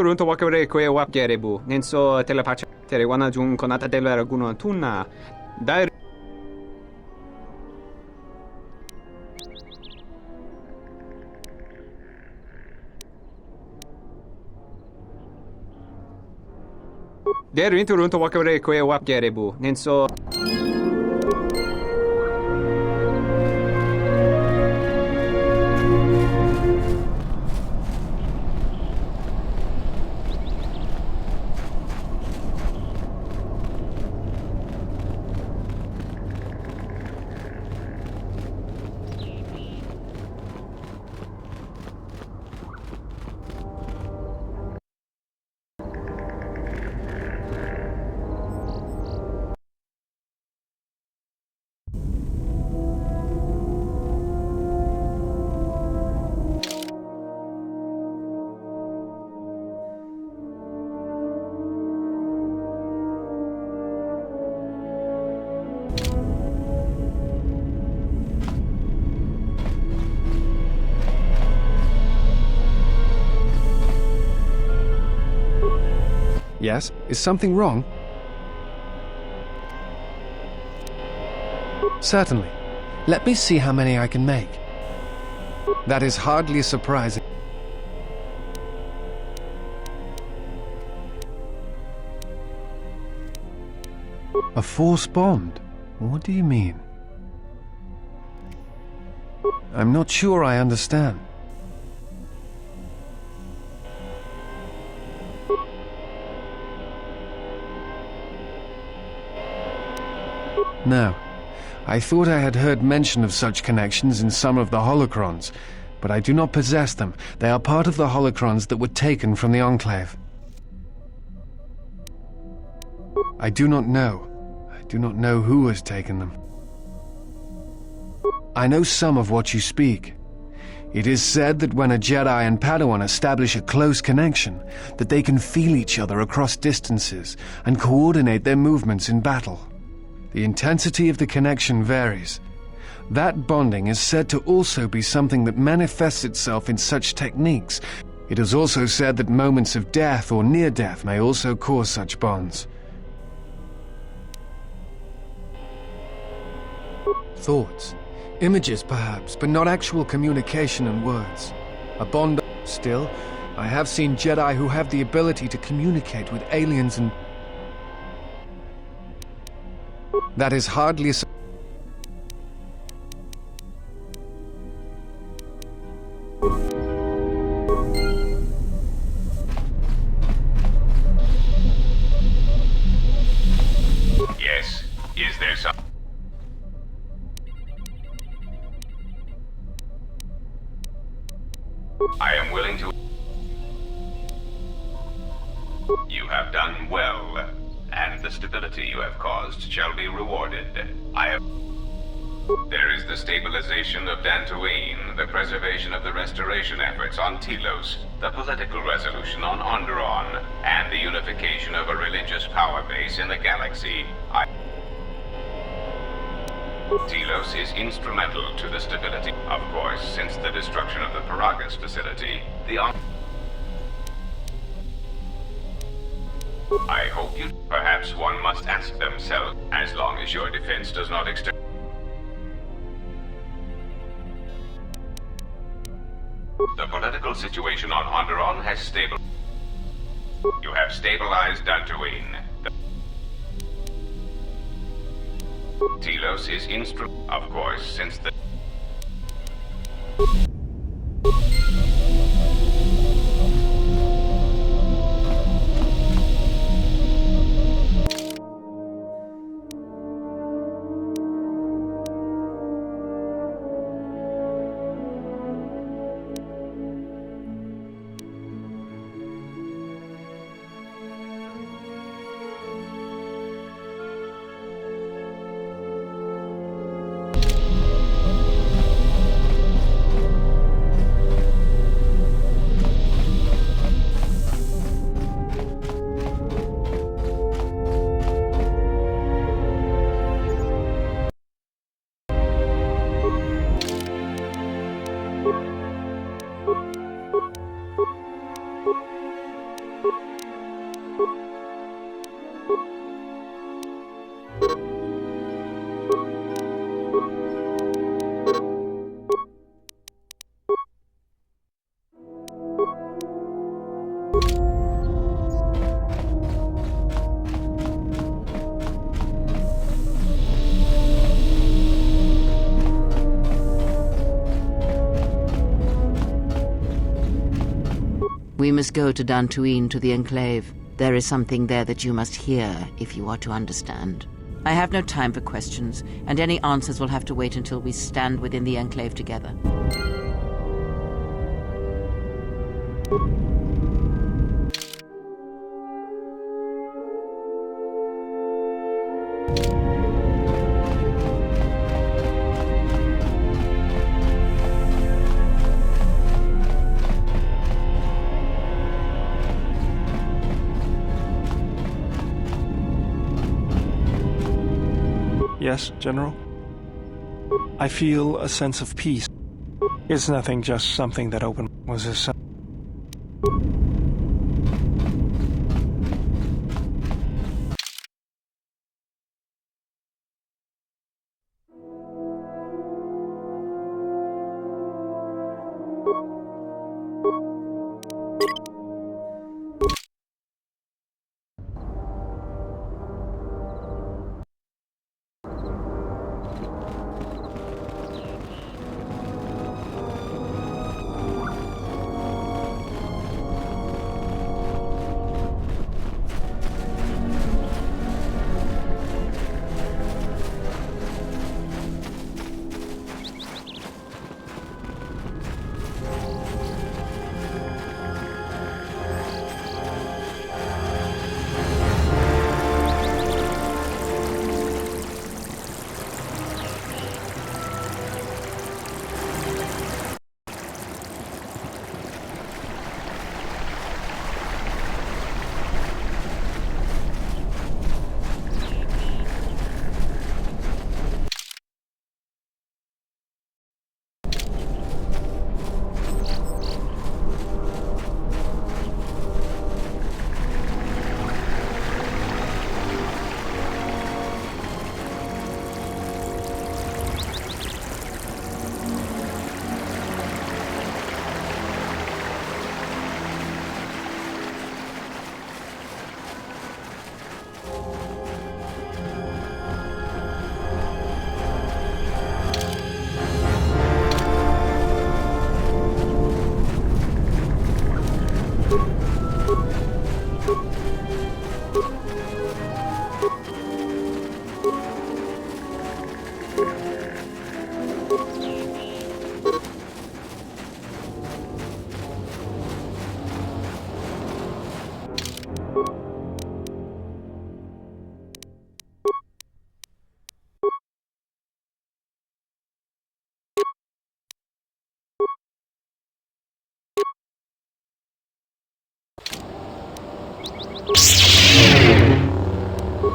run to wakavre kwe wap gerebu. Nenso telepachan. Terewana jun konata della raguno antuna. Dai Der rinto run to wakavre kwe wap gerebu. Nenso Yes? Is something wrong? Certainly. Let me see how many I can make. That is hardly surprising. A force bond? What do you mean? I'm not sure I understand. No. I thought I had heard mention of such connections in some of the holocrons, but I do not possess them. They are part of the holocrons that were taken from the Enclave. I do not know. I do not know who has taken them. I know some of what you speak. It is said that when a Jedi and Padawan establish a close connection, that they can feel each other across distances and coordinate their movements in battle. The intensity of the connection varies. That bonding is said to also be something that manifests itself in such techniques. It is also said that moments of death or near death may also cause such bonds. Thoughts, images perhaps, but not actual communication and words. A bond. Still, I have seen Jedi who have the ability to communicate with aliens and... That is hardly so. Yes. Is there some... I am willing to... You have done well, and the stability you have caused shall be rewarded. There is the stabilization of Dantooine, the preservation of the restoration efforts on Telos, the political resolution on Onderon, and the unification of a religious power base in the galaxy. Telos is instrumental to the stability. Of course, since the destruction of the Peragus facility, I hope you... Perhaps one must ask themselves, as long as your defense does not extend... The political situation on Onderon has stabilized. You have stabilized Dantooine. Telos is of course, since the... We must go to Dantooine, to the Enclave. There is something there that you must hear if you are to understand. I have no time for questions, and any answers will have to wait until we stand within the Enclave together. Yes, General? I feel a sense of peace. It's nothing, just something that was a...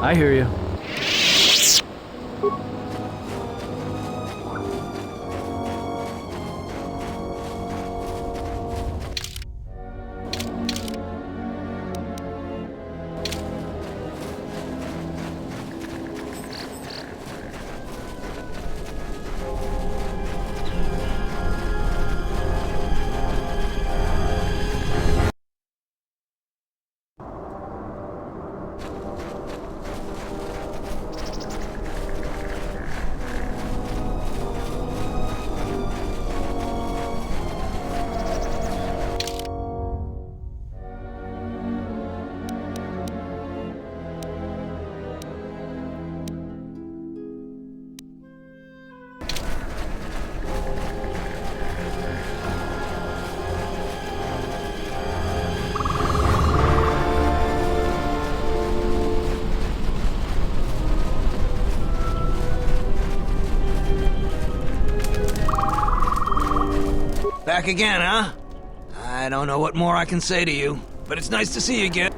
I hear you. Back again, huh? I don't know what more I can say to you, but it's nice to see you again.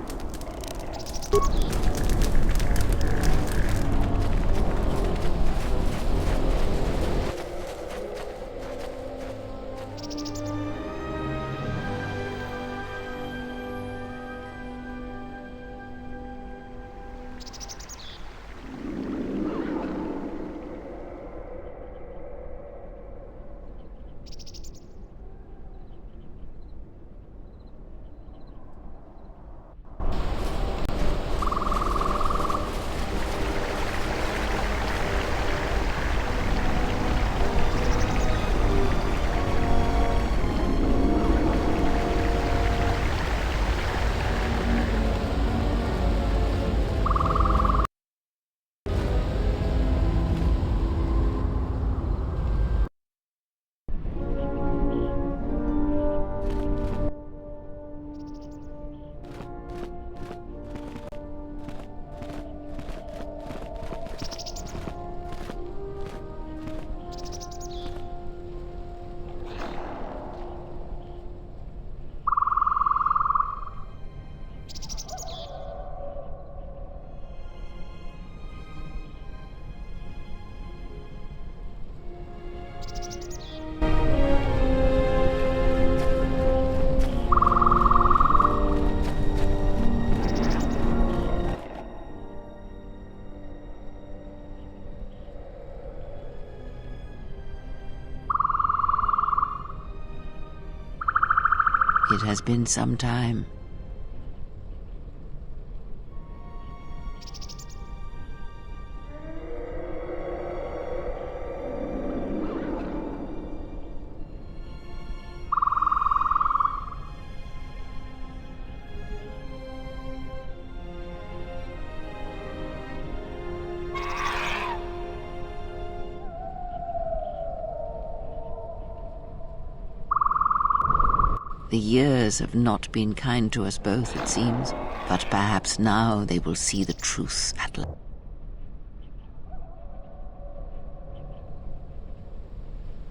It has been some time. The years have not been kind to us both, it seems, but perhaps now they will see the truth at last.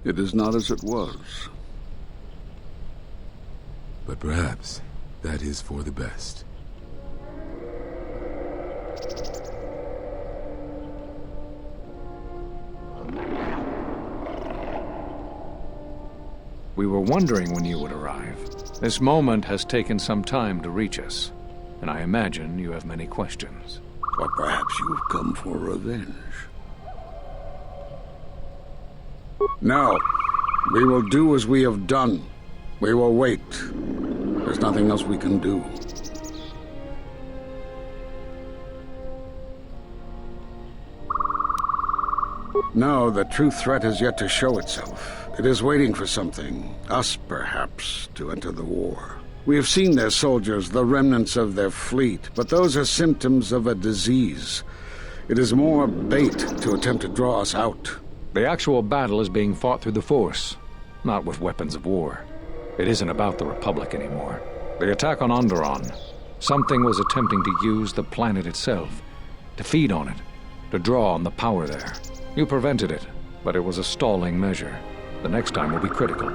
It is not as it was. But perhaps that is for the best. We were wondering when you would arrive. This moment has taken some time to reach us, and I imagine you have many questions. Or perhaps you have come for revenge. No. We will do as we have done. We will wait. There's nothing else we can do. No, the true threat has yet to show itself. It is waiting for something, us perhaps, to enter the war. We have seen their soldiers, the remnants of their fleet, but those are symptoms of a disease. It is more bait to attempt to draw us out. The actual battle is being fought through the Force, not with weapons of war. It isn't about the Republic anymore. The attack on Onderon, something was attempting to use the planet itself, to feed on it, to draw on the power there. You prevented it, but it was a stalling measure. The next time will be critical.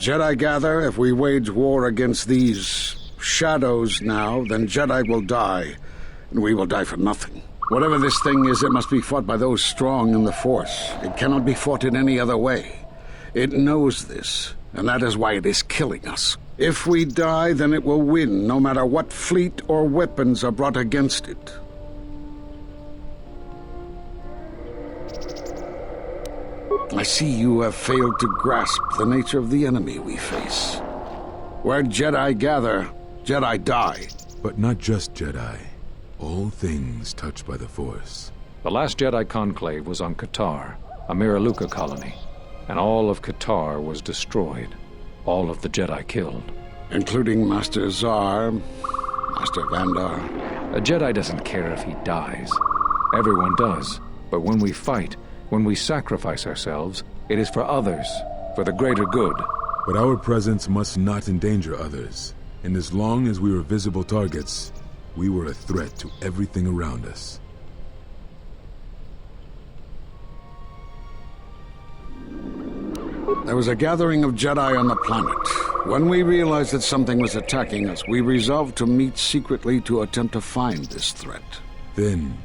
Jedi gather, if we wage war against these shadows now, then Jedi will die, and we will die for nothing. Whatever this thing is, it must be fought by those strong in the Force. It cannot be fought in any other way. It knows this, and that is why it is killing us. If we die, then it will win, no matter what fleet or weapons are brought against it. I see you have failed to grasp the nature of the enemy we face. Where Jedi gather, Jedi die. But not just Jedi. All things touched by the Force. The last Jedi conclave was on Katar, a Miraluka colony, and all of Katar was destroyed. All of the Jedi killed. Including Master Zar, Master Vandar. A Jedi doesn't care if he dies. Everyone does. But when we fight, when we sacrifice ourselves, it is for others, for the greater good. But our presence must not endanger others. And as long as we were visible targets, we were a threat to everything around us. There was a gathering of Jedi on the planet. When we realized that something was attacking us, we resolved to meet secretly to attempt to find this threat. Then,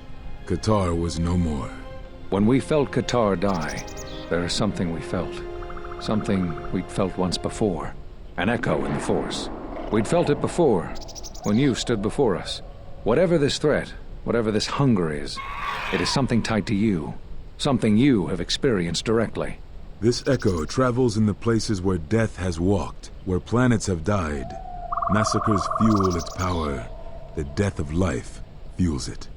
Katar was no more. When we felt Katar die, there is something we felt. Something we'd felt once before. An echo in the Force. We'd felt it before, when you stood before us. Whatever this threat, whatever this hunger is, it is something tied to you. Something you have experienced directly. This echo travels in the places where death has walked, where planets have died. Massacres fuel its power. The death of life fuels it.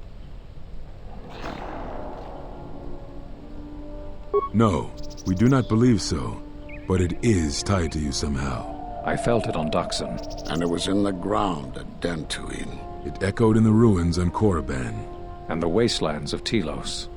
No, we do not believe so, but it is tied to you somehow. I felt it on Duxon. And it was in the ground at Dantooine. It echoed in the ruins on Korriban. And the wastelands of Telos.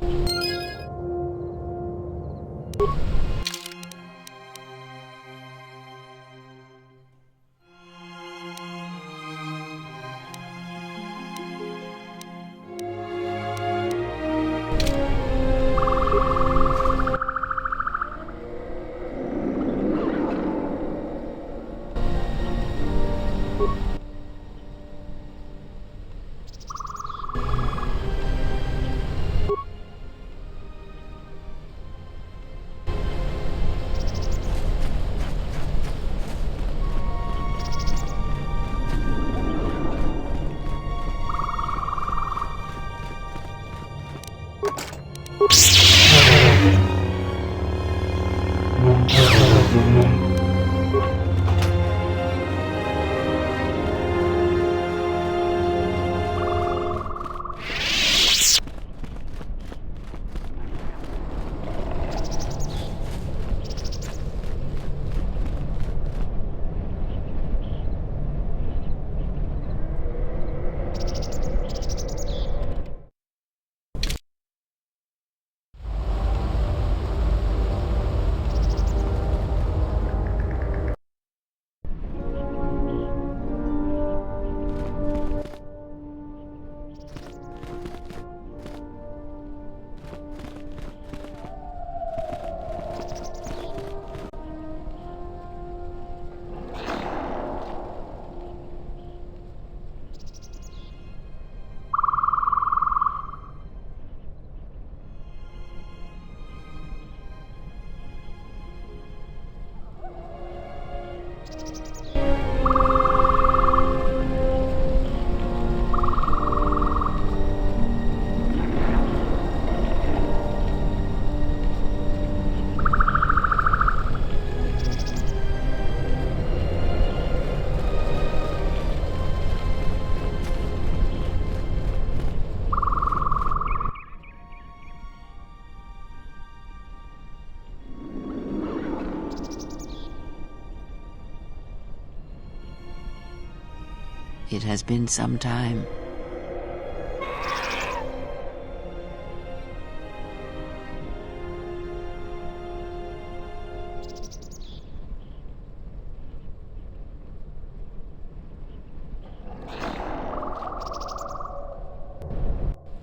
It has been some time.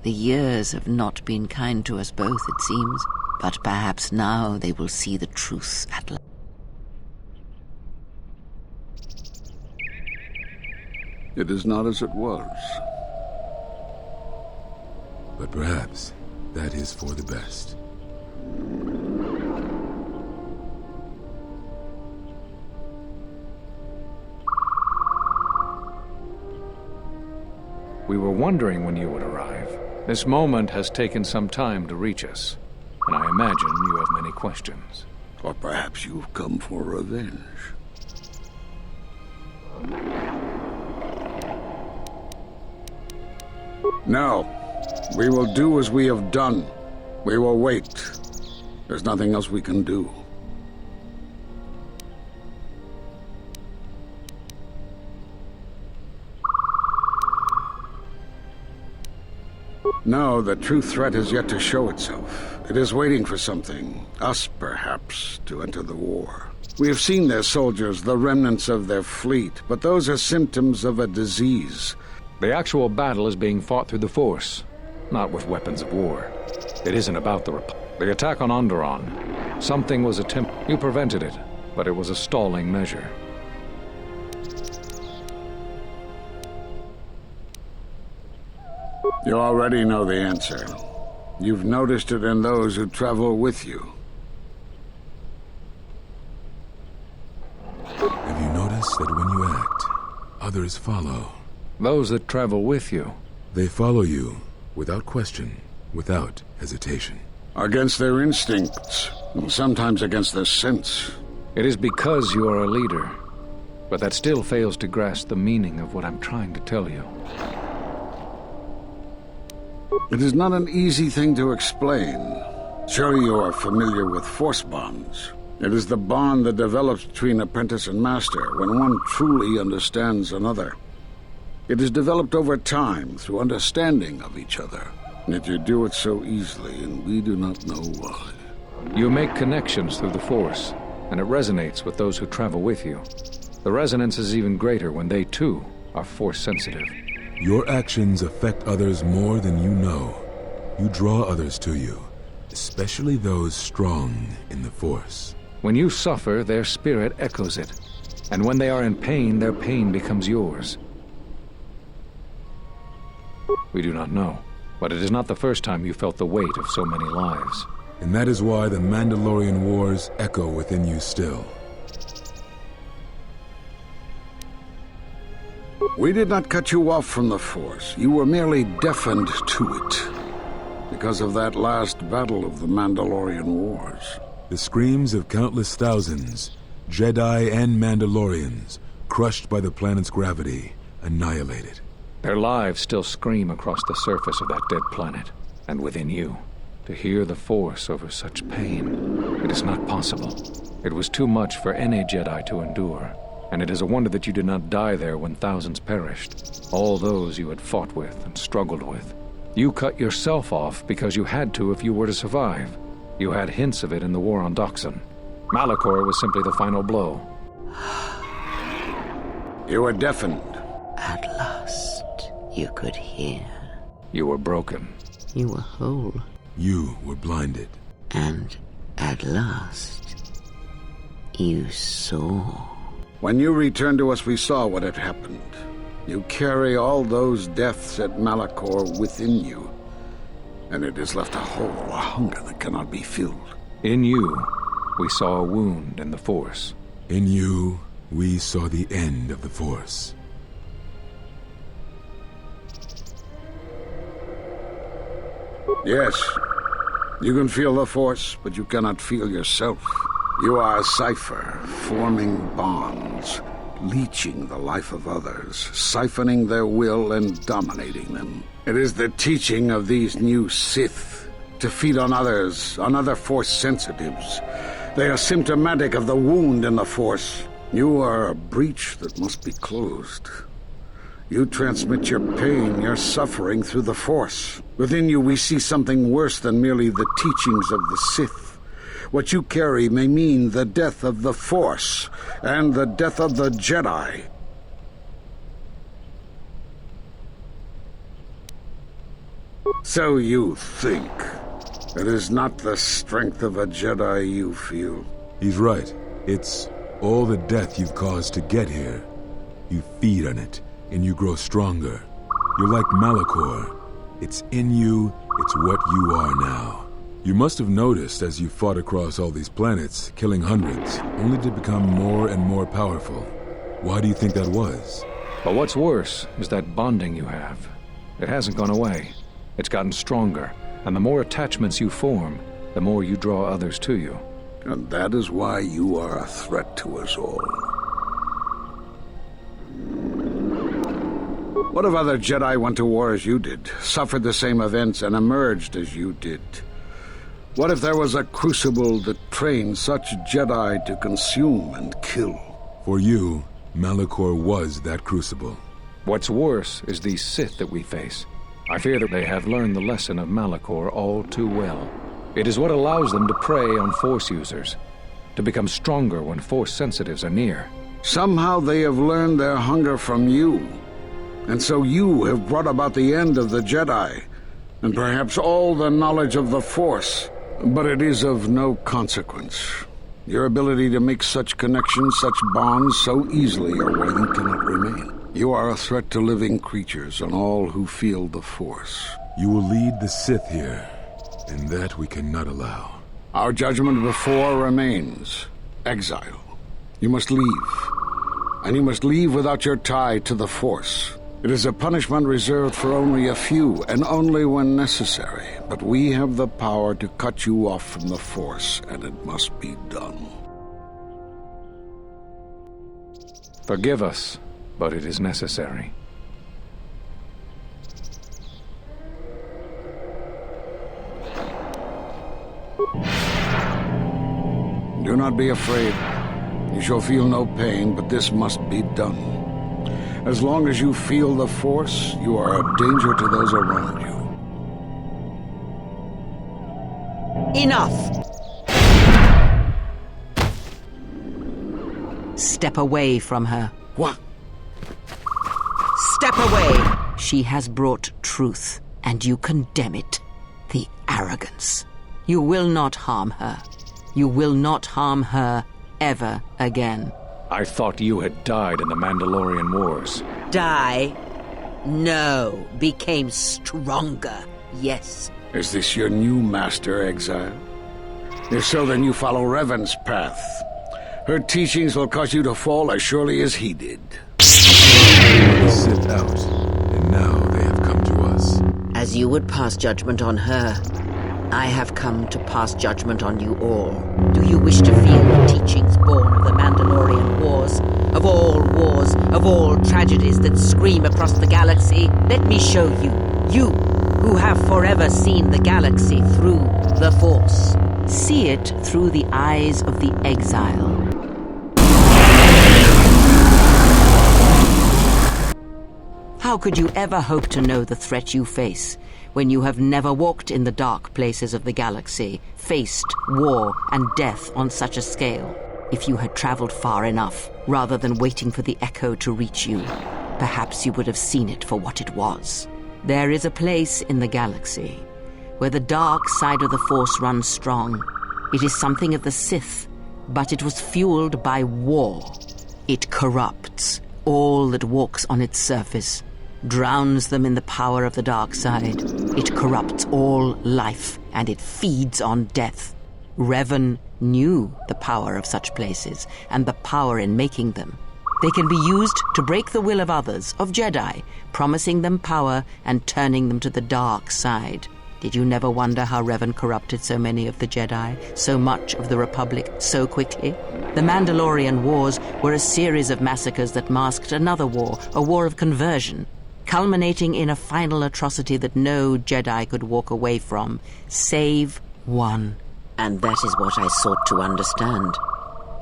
The years have not been kind to us both, it seems, but perhaps now they will see the truth at last. It is not as it was. But perhaps that is for the best. We were wondering when you would arrive. This moment has taken some time to reach us, and I imagine you have many questions. Or perhaps you've come for revenge. No. We will do as we have done. We will wait. There's nothing else we can do. No, the true threat is yet to show itself. It is waiting for something, us perhaps, to enter the war. We have seen their soldiers, the remnants of their fleet, but those are symptoms of a disease. The actual battle is being fought through the Force, not with weapons of war. It isn't about the Republic. The attack on Onderon. Something was attempted. You prevented it, but it was a stalling measure. You already know the answer. You've noticed it in those who travel with you. Have you noticed that when you act, others follow? Those that travel with you. They follow you, without question, without hesitation. Against their instincts, and sometimes against their sense. It is because you are a leader, but that still fails to grasp the meaning of what I'm trying to tell you. It is not an easy thing to explain. Surely you are familiar with force bonds. It is the bond that develops between apprentice and master when one truly understands another. It is developed over time through understanding of each other. Yet you do it so easily, and we do not know why. You make connections through the Force, and it resonates with those who travel with you. The resonance is even greater when they, too, are Force-sensitive. Your actions affect others more than you know. You draw others to you, especially those strong in the Force. When you suffer, their spirit echoes it. And when they are in pain, their pain becomes yours. We do not know, but it is not the first time you felt the weight of so many lives. And that is why the Mandalorian Wars echo within you still. We did not cut you off from the Force. You were merely deafened to it. Because of that last battle of the Mandalorian Wars. The screams of countless thousands, Jedi and Mandalorians, crushed by the planet's gravity, annihilated. Their lives still scream across the surface of that dead planet, and within you. To hear the Force over such pain, it is not possible. It was too much for any Jedi to endure. And it is a wonder that you did not die there when thousands perished. All those you had fought with and struggled with. You cut yourself off because you had to if you were to survive. You had hints of it in the war on Doxon. Malachor was simply the final blow. You were deafened. At last, you could hear. You were broken. You were whole. You were blinded. And at last, you saw. When you returned to us, we saw what had happened. You carry all those deaths at Malachor within you. And it has left a hole, a hunger that cannot be filled. In you, we saw a wound in the Force. In you, we saw the end of the Force. Yes, you can feel the Force, but you cannot feel yourself. You are a cipher, forming bonds, leeching the life of others, siphoning their will and dominating them. It is the teaching of these new Sith to feed on others, on other Force sensitives. They are symptomatic of the wound in the Force. You are a breach that must be closed. You transmit your pain, your suffering through the Force. Within you we see something worse than merely the teachings of the Sith. What you carry may mean the death of the Force, and the death of the Jedi. So you think. It is not the strength of a Jedi you feel. He's right. It's all the death you've caused to get here. You feed on it, and you grow stronger. You're like Malachor. It's in you, it's what you are now. You must have noticed as you fought across all these planets, killing hundreds, only to become more and more powerful. Why do you think that was? But what's worse is that bonding you have. It hasn't gone away. It's gotten stronger, and the more attachments you form, the more you draw others to you. And that is why you are a threat to us all. What if other Jedi went to war as you did, suffered the same events, and emerged as you did? What if there was a crucible that trained such Jedi to consume and kill? For you, Malachor was that crucible. What's worse is these Sith that we face. I fear that they have learned the lesson of Malachor all too well. It is what allows them to prey on Force users, to become stronger when Force sensitives are near. Somehow they have learned their hunger from you. And so you have brought about the end of the Jedi, and perhaps all the knowledge of the Force. But it is of no consequence. Your ability to make such connections, such bonds so easily are why you cannot remain. You are a threat to living creatures and all who feel the Force. You will lead the Sith here, and that we cannot allow. Our judgment before remains. Exile. You must leave. And you must leave without your tie to the Force. It is a punishment reserved for only a few, and only when necessary. But we have the power to cut you off from the Force, and it must be done. Forgive us, but it is necessary. Do not be afraid. You shall feel no pain, but this must be done. As long as you feel the Force, you are a danger to those around you. Enough! Step away from her. What? Step away! She has brought truth, and you condemn it. The arrogance. You will not harm her. You will not harm her ever again. I thought you had died in the Mandalorian Wars. Die? No. Became stronger. Yes. Is this your new master, Exile? If so, then you follow Revan's path. Her teachings will cause you to fall as surely as he did. Sith out, and now they have come to us. As you would pass judgment on her, I have come to pass judgment on you all. Do you wish to feel the teachings born of the Mandalorian Wars? Of all tragedies that scream across the galaxy? Let me show you. You, who have forever seen the galaxy through the Force. See it through the eyes of the Exile. How could you ever hope to know the threat you face when you have never walked in the dark places of the galaxy, faced war and death on such a scale? If you had traveled far enough, rather than waiting for the echo to reach you, perhaps you would have seen it for what it was. There is a place in the galaxy where the dark side of the Force runs strong. It is something of the Sith, but it was fueled by war. It corrupts all that walks on its surface, drowns them in the power of the dark side. It corrupts all life, and it feeds on death. Revan knew the power of such places, and the power in making them. They can be used to break the will of others, of Jedi, promising them power and turning them to the dark side. Did you never wonder how Revan corrupted so many of the Jedi, so much of the Republic, so quickly? The Mandalorian Wars were a series of massacres that masked another war, a war of conversion, culminating in a final atrocity that no Jedi could walk away from, save one. And that is what I sought to understand.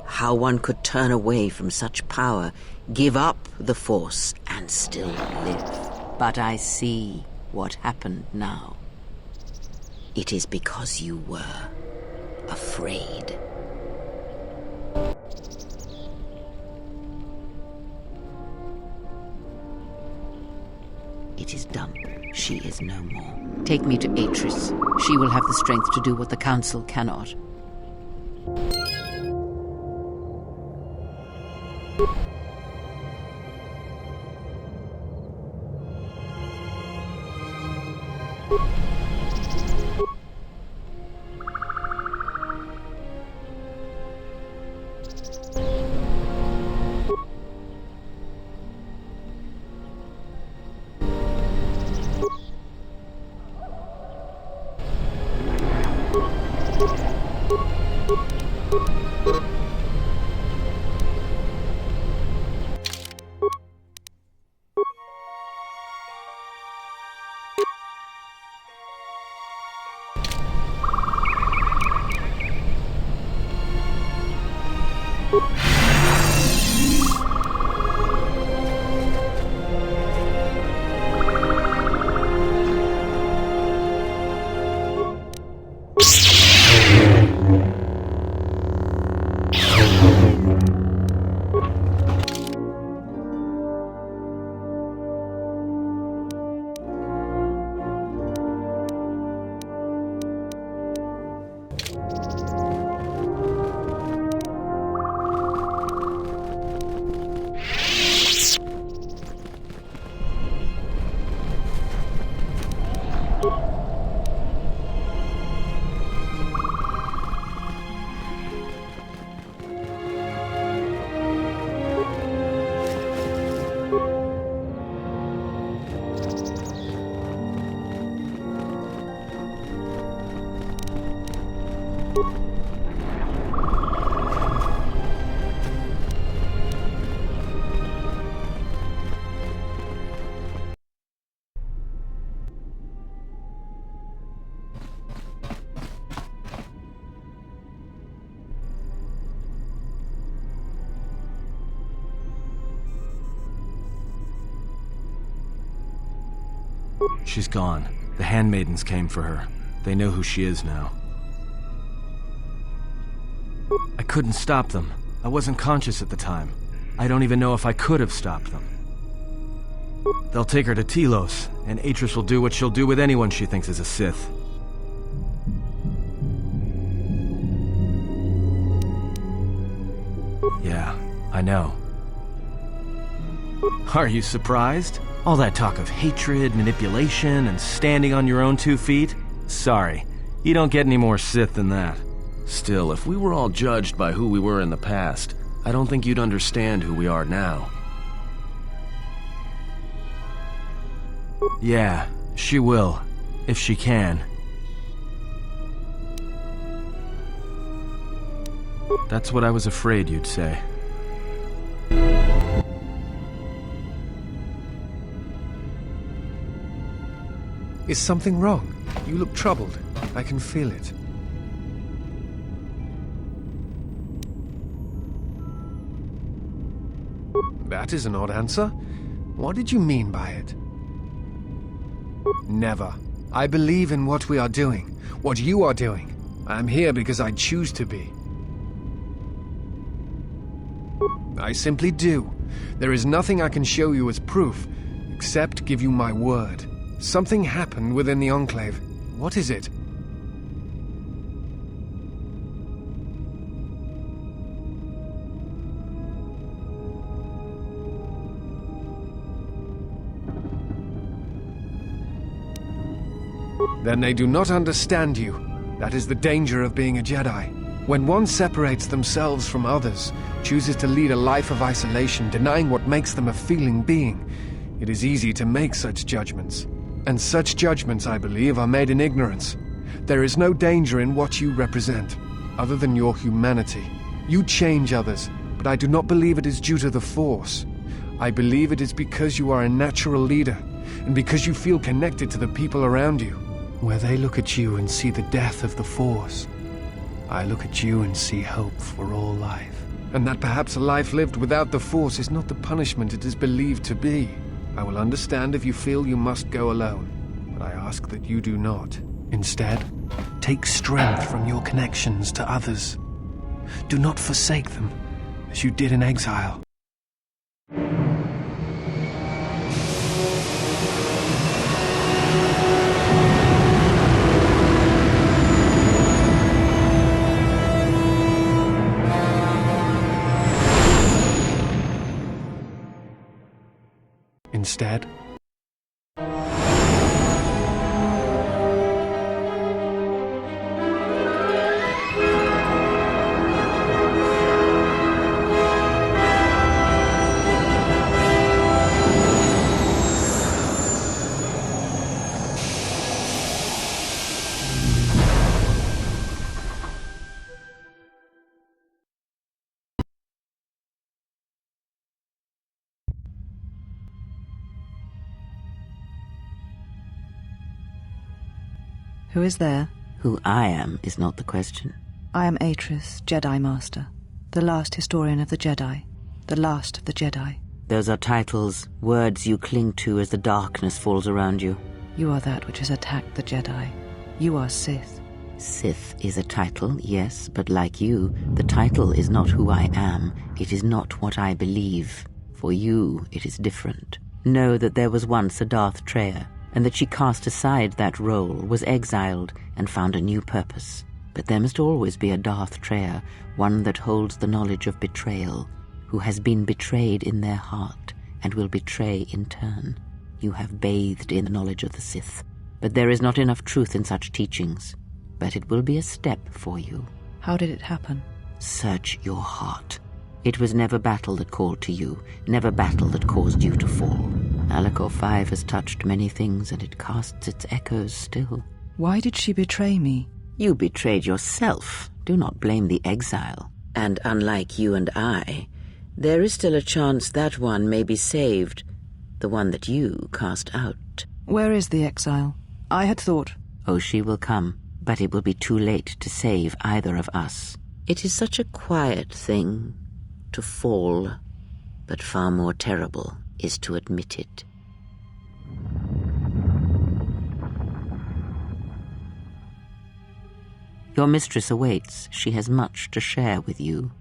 How one could turn away from such power, give up the Force, and still live. But I see what happened now. It is because you were afraid. It is done. She is no more. Take me to Atris. She will have the strength to do what the Council cannot. She's gone. The handmaidens came for her. They know who she is now. I couldn't stop them. I wasn't conscious at the time. I don't even know if I could have stopped them. They'll take her to Telos, and Atris will do what she'll do with anyone she thinks is a Sith. Yeah, I know. Are you surprised? All that talk of hatred, manipulation, and standing on your own 2 feet? Sorry, you don't get any more Sith than that. Still, if we were all judged by who we were in the past, I don't think you'd understand who we are now. Yeah, she will. If she can. That's what I was afraid you'd say. Is something wrong? You look troubled. I can feel it. That is an odd answer. What did you mean by it? Never. I believe in what we are doing, what you are doing. I am here because I choose to be. I simply do. There is nothing I can show you as proof, except give you my word. Something happened within the Enclave. What is it? Then they do not understand you. That is the danger of being a Jedi. When one separates themselves from others, chooses to lead a life of isolation, denying what makes them a feeling being, it is easy to make such judgments. And such judgments, I believe, are made in ignorance. There is no danger in what you represent, other than your humanity. You change others, but I do not believe it is due to the Force. I believe it is because you are a natural leader, and because you feel connected to the people around you. Where they look at you and see the death of the Force, I look at you and see hope for all life. And that perhaps a life lived without the Force is not the punishment it is believed to be. I will understand if you feel you must go alone, but I ask that you do not. Instead, take strength from your connections to others. Do not forsake them, as you did in exile. Instead, Who is there? Who I am is not the question. I am Atris, Jedi Master, the last historian of the Jedi, the last of the Jedi. Those are titles, words you cling to as the darkness falls around you. You are that which has attacked the Jedi. You are Sith. Sith is a title, yes, but like you, the title is not who I am. It is not what I believe. For you, it is different. Know that there was once a Darth Treya, and that she cast aside that role, was exiled, and found a new purpose. But there must always be a Darth Treya, one that holds the knowledge of betrayal, who has been betrayed in their heart, and will betray in turn. You have bathed in the knowledge of the Sith, but there is not enough truth in such teachings. But it will be a step for you. How did it happen? Search your heart. It was never battle that called to you, never battle that caused you to fall. Malachor 5 has touched many things, and it casts its echoes still. Why did she betray me? You betrayed yourself. Do not blame the exile. And unlike you and I, there is still a chance that one may be saved, the one that you cast out. Where is the exile? I had thought... Oh, she will come, but it will be too late to save either of us. It is such a quiet thing to fall, but far more terrible is to admit it. Your mistress awaits. She has much to share with you.